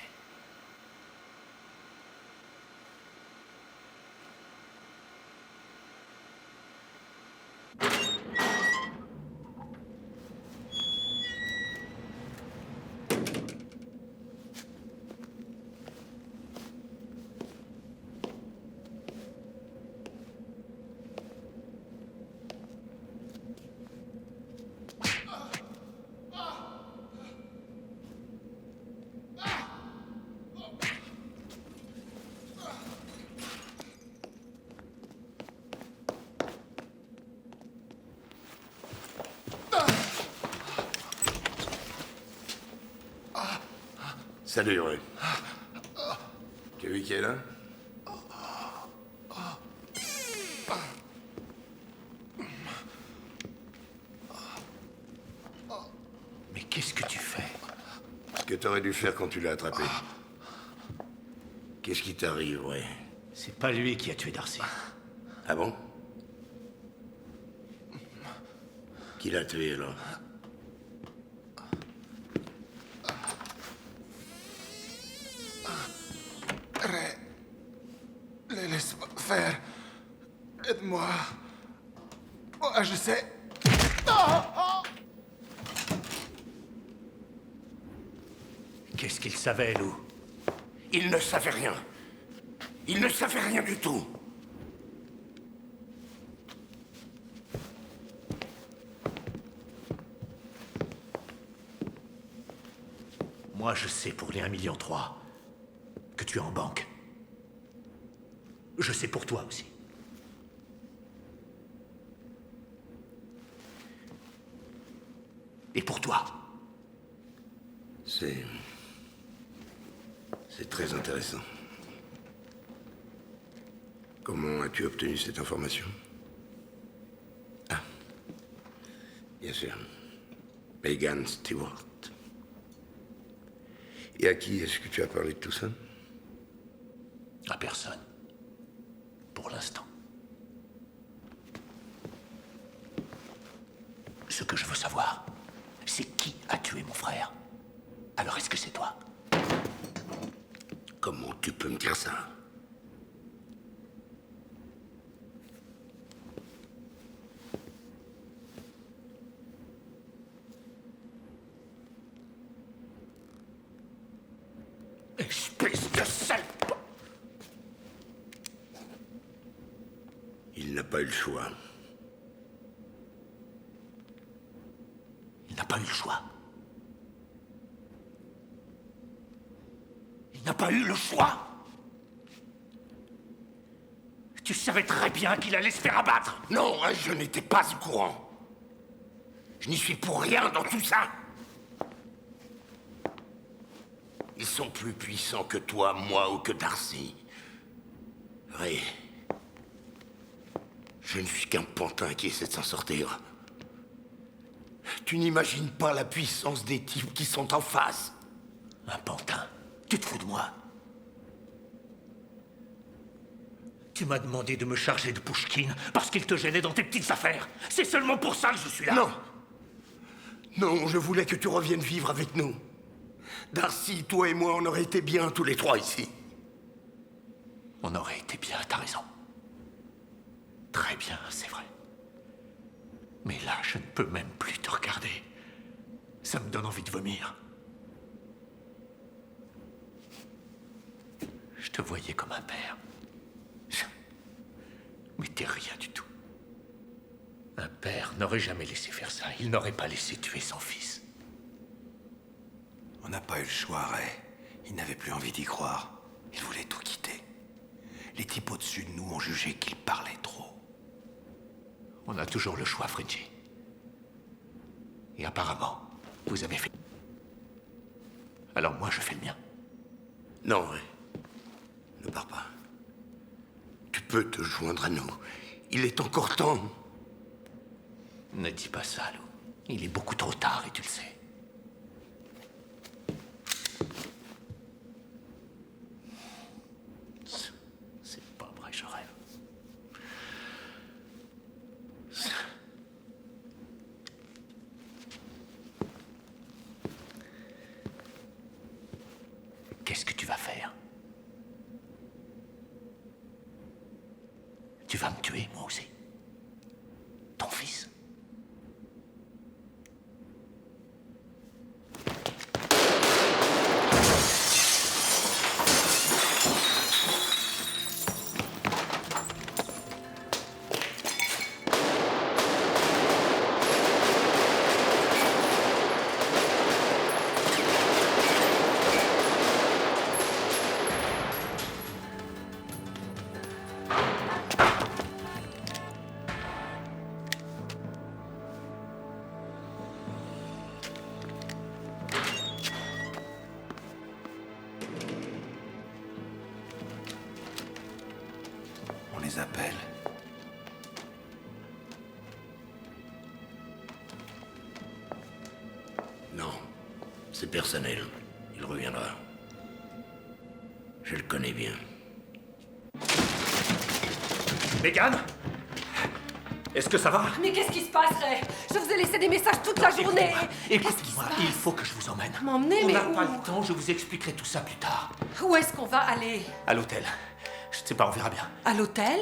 Salut, Ray. Tu as vu qui est là? Mais qu'est-ce que tu fais? Ce que t'aurais dû faire quand tu l'as attrapé. Qu'est-ce qui t'arrive, Ray? C'est pas lui qui a tué Darcy. Ah bon? Qui l'a tué, alors? Ray, laisse-moi faire. Aide-moi. Moi, je sais. Qu'est-ce qu'il savait, Lou? Il ne savait rien. Il ne savait rien du tout. Moi, je sais pour les 1,3 million que tu es en banque. Je sais pour toi aussi. Et pour toi. C'est très intéressant. Comment as-tu obtenu cette information? Ah, bien sûr. Megan Stewart. Et à qui est-ce que tu as parlé de tout ça? À personne. Pour l'instant. Ce que je veux savoir, c'est qui a tué mon frère. Alors est-ce que c'est toi? Comment tu peux me dire ça? Espèce de sale... Il n'a pas eu le choix. Il n'a pas eu le choix. Il n'a pas eu le choix. Tu savais très bien qu'il allait se faire abattre. Non, je n'étais pas au courant. Je n'y suis pour rien dans tout ça. Ils sont plus puissants que toi, moi ou que Darcy. Ray, je ne suis qu'un pantin qui essaie de s'en sortir. Tu n'imagines pas la puissance des types qui sont en face. Un pantin? Tu te fous de moi? Tu m'as demandé de me charger de Pouchkine parce qu'il te gênait dans tes petites affaires. C'est seulement pour ça que je suis là. Non. Non, je voulais que tu reviennes vivre avec nous. Darcy, toi et moi, on aurait été bien tous les trois ici. On aurait été bien, t'as raison. Très bien, c'est vrai. Mais là, je ne peux même plus te regarder. Ça me donne envie de vomir. Je te voyais comme un père. Mais t'es rien du tout. Un père n'aurait jamais laissé faire ça. Il n'aurait pas laissé tuer son fils. On n'a pas eu le choix, Ray. Il n'avait plus envie d'y croire. Il voulait tout quitter. Les types au-dessus de nous ont jugé qu'il parlait trop. On a toujours le choix, Frenchy. Et apparemment, vous avez fait... Alors moi, je fais le mien. Non, Ray. Ne pars pas. Tu peux te joindre à nous. Il est encore temps. Ne dis pas ça, Lou. Il est beaucoup trop tard et tu le sais. C'est pas vrai, je rêve. Qu'est-ce que tu vas faire? Tu vas me tuer, moi aussi. Ton fils. On les appelle. Non, c'est personnel. Il reviendra. Je le connais bien. Megan? Est-ce que ça va? Mais qu'est-ce qui se passe, Ray? Je vous ai laissé des messages toute la journée. Écoute-moi, il faut que je vous emmène. M'emmener, On mais n'a où? pas le temps, je vous expliquerai tout ça plus tard. Où est-ce qu'on va aller? À l'hôtel. Je ne sais pas, on verra bien. À l'hôtel?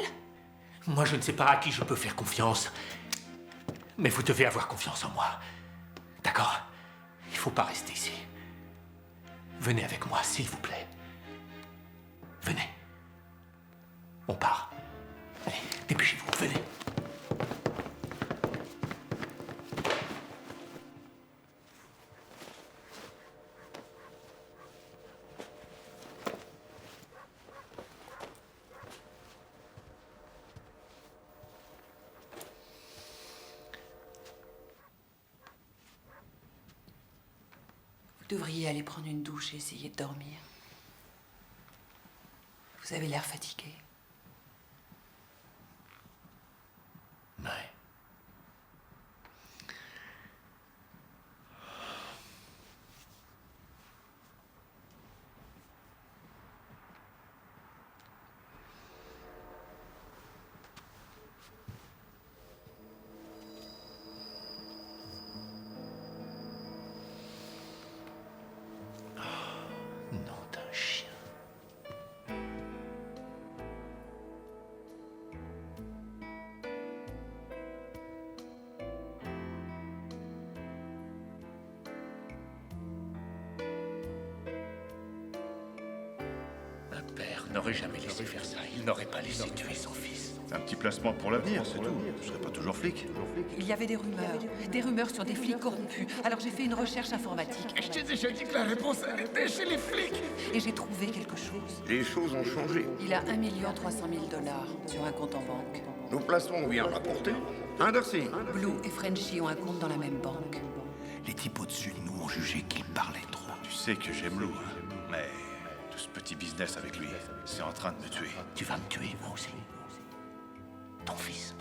Moi, je ne sais pas à qui je peux faire confiance. Mais vous devez avoir confiance en moi. D'accord? Il faut pas rester ici. Venez avec moi, s'il vous plaît. Venez. On part. Allez, dépêchez-vous, venez. Vous devriez aller prendre une douche et essayer de dormir. Vous avez l'air fatigué. Ouais. Nom d'un chien. Un père n'aurait jamais laissé faire ça. Il n'aurait pas laissé tuer son fils. Un petit placement pour l'avenir, c'est tout. Je serai pas toujours flic. Il y avait des rumeurs sur des flics corrompus. Alors j'ai fait une recherche informatique. Je t'ai déjà dit que la réponse, elle était chez les flics. Et j'ai trouvé quelque chose. Les choses ont changé. Il a 1 300 000 $ sur un compte en banque. Nos placements ont bien rapporté. Darcy. Blue et Frenchy ont un compte dans la même banque. Les types au-dessus de nous ont jugé qu'il parlait trop. Tu sais que j'aime Lou, hein. Mais tout ce petit business avec lui, c'est en train de me tuer. Tu vas me tuer, moi aussi. Ton fils.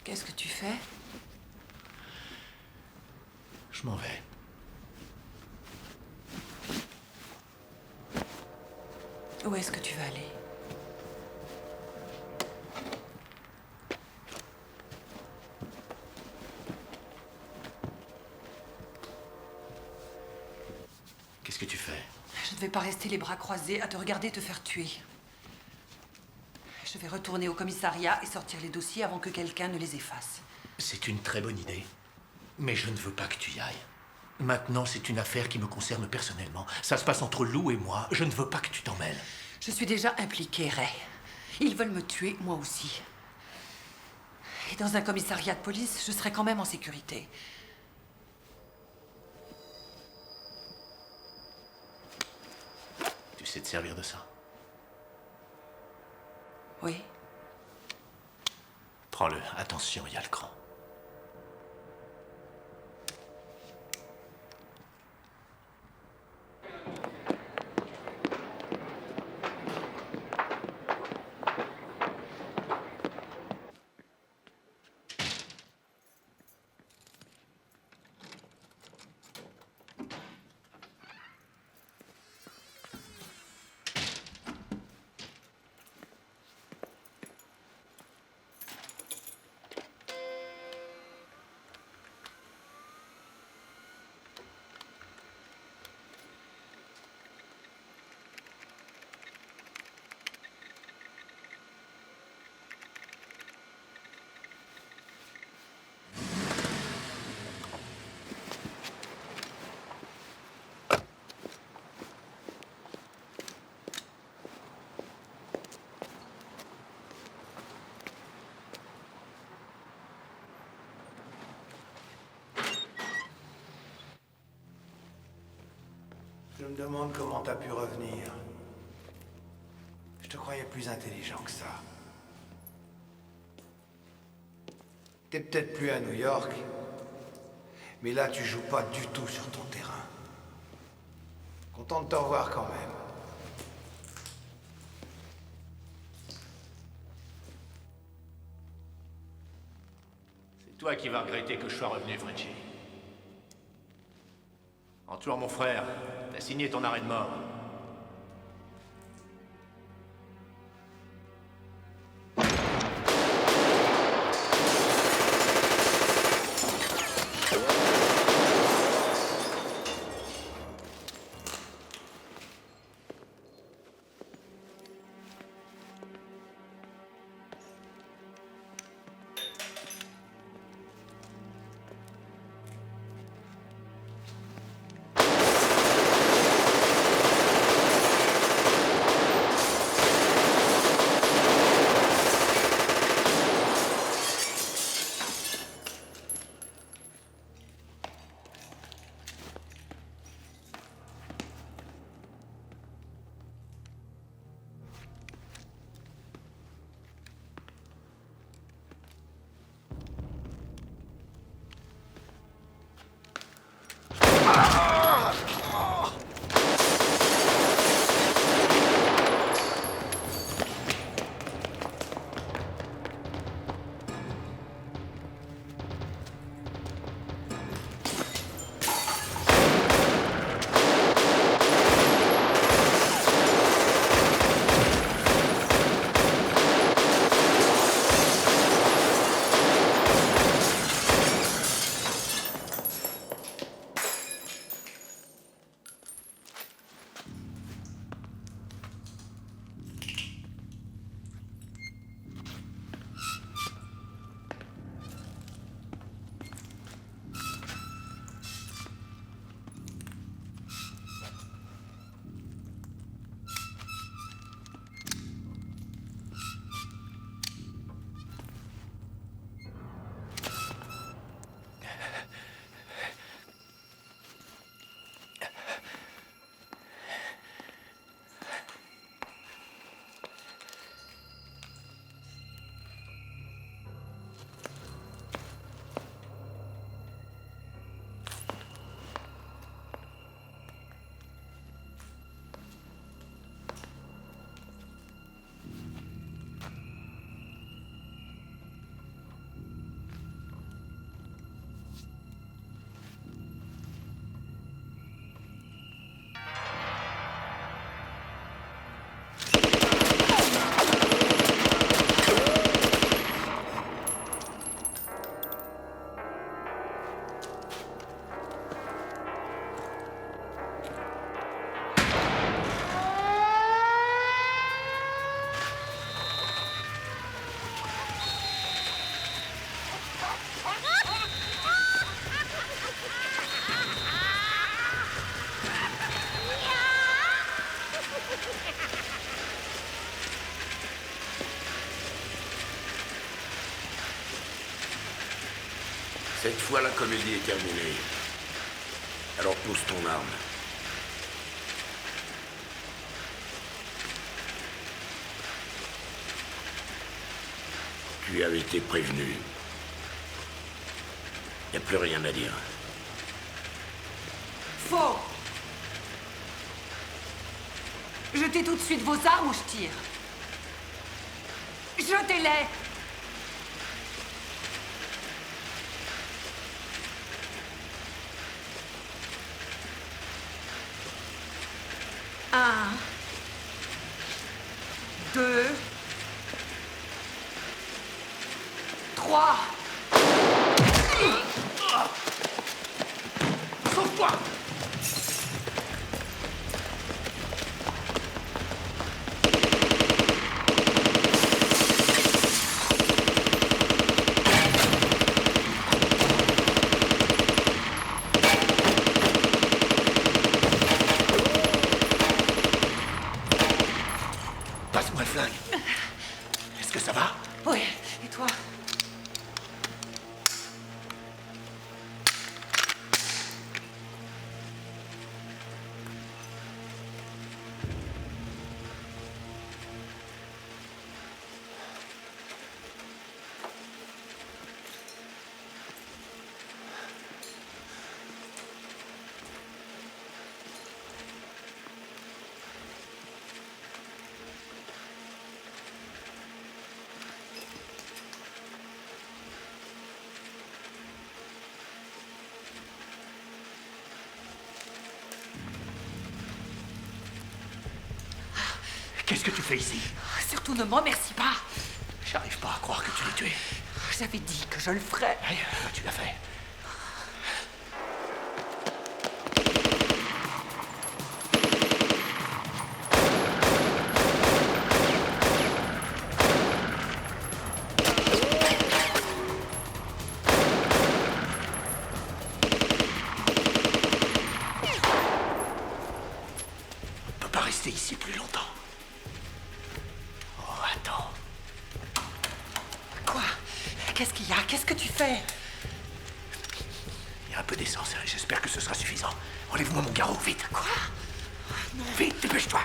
Qu'est-ce que tu fais? Je m'en vais. Où est-ce que tu vas aller? Qu'est-ce que tu fais? Je ne vais pas rester les bras croisés à te regarder te faire tuer. Je vais retourner au commissariat et sortir les dossiers avant que quelqu'un ne les efface. C'est une très bonne idée. Mais je ne veux pas que tu y ailles. Maintenant, c'est une affaire qui me concerne personnellement. Ça se passe entre Lou et moi. Je ne veux pas que tu t'en mêles. Je suis déjà impliquée, Ray. Ils veulent me tuer, moi aussi. Et dans un commissariat de police, je serai quand même en sécurité. Tu sais te servir de ça? Oui. Attention, il y a le cran. Je me demande comment t'as pu revenir. Je te croyais plus intelligent que ça. T'es peut-être plus à New York, mais là tu joues pas du tout sur ton terrain. Content de te revoir quand même. C'est toi qui vas regretter que je sois revenu, Frenchie. En tuant mon frère, t'as signé ton arrêt de mort. Cette fois, la comédie est terminée. Alors pousse ton arme. Tu avais été prévenu. Y a plus rien à dire. Faux! Jetez tout de suite vos armes ou je tire. Jetez-les! Un. 2. 3. Sauve-toi! Passe-moi le flingue. Est-ce que ça va? Oui, et toi? Qu'est-ce que tu fais ici? Surtout ne m'en remercie pas. J'arrive pas à croire que tu l'aies tué. J'avais dit que je le ferais. Tu l'as fait. On peut pas rester ici plus longtemps. Oh, attends. Quoi? Qu'est-ce qu'il y a? Qu'est-ce que tu fais? Il y a un peu d'essence, hein. J'espère que ce sera suffisant. Enlève-moi mon garrot, vite. Quoi? Non. Vite, dépêche-toi.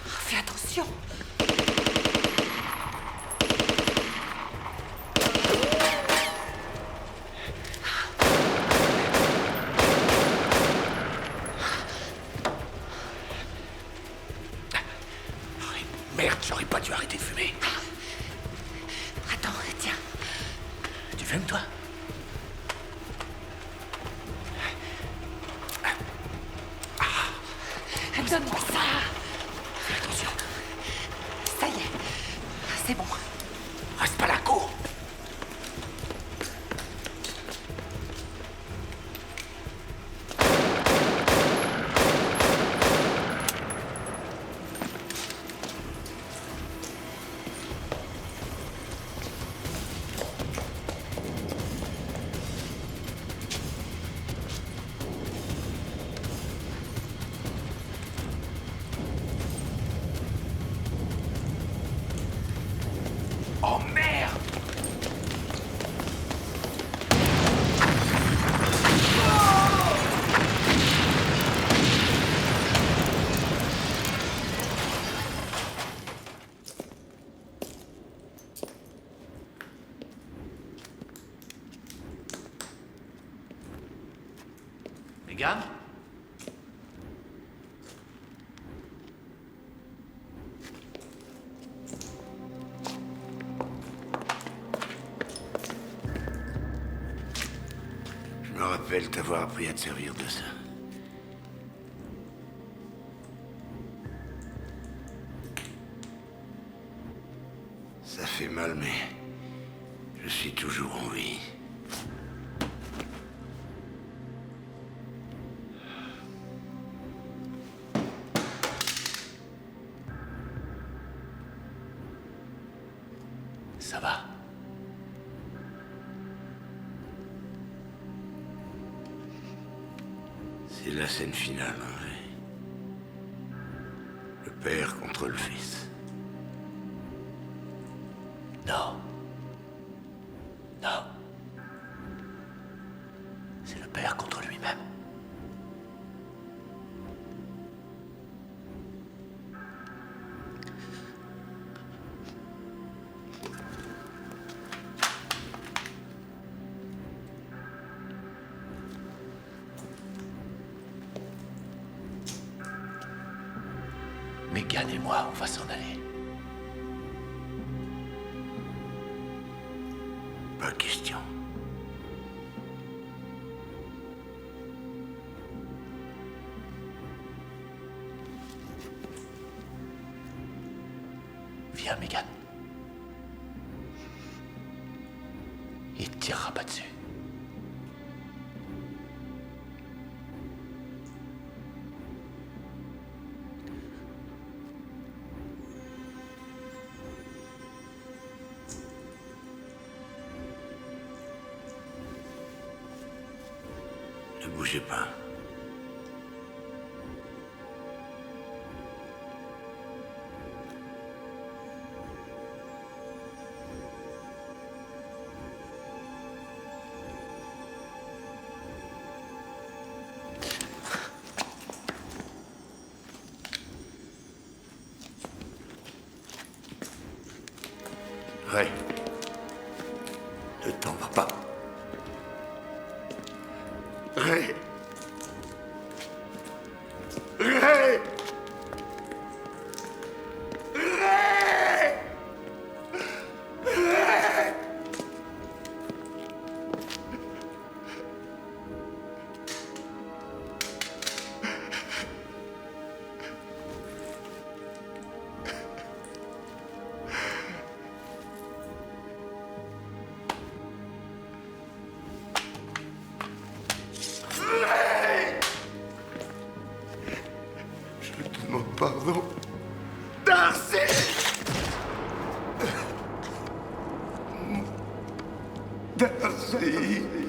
Fais attention. Merde, j'aurais pas dû arrêter de fumer. Attends, tiens. Tu fumes, toi? Donne-moi ça. Fais attention. Ça y est. C'est bon. Reste pas là, cours. Oh merde! Megan? Je me rappelle t'avoir appris à te servir de ça. Ça fait mal, mais je suis toujours en vie. Ça va. C'est la scène finale, hein. Le père contre le fils. Non. Non. C'est le père contre lui-même. Megan et moi, on va s'en aller. Pas question. Viens, Megan. Il te tirera pas dessus. Ne bougez pas. Ray, ne t'en va pas. Ray. Ray. Ray. Ray. Je te demande pardon. Darcy! Darcy!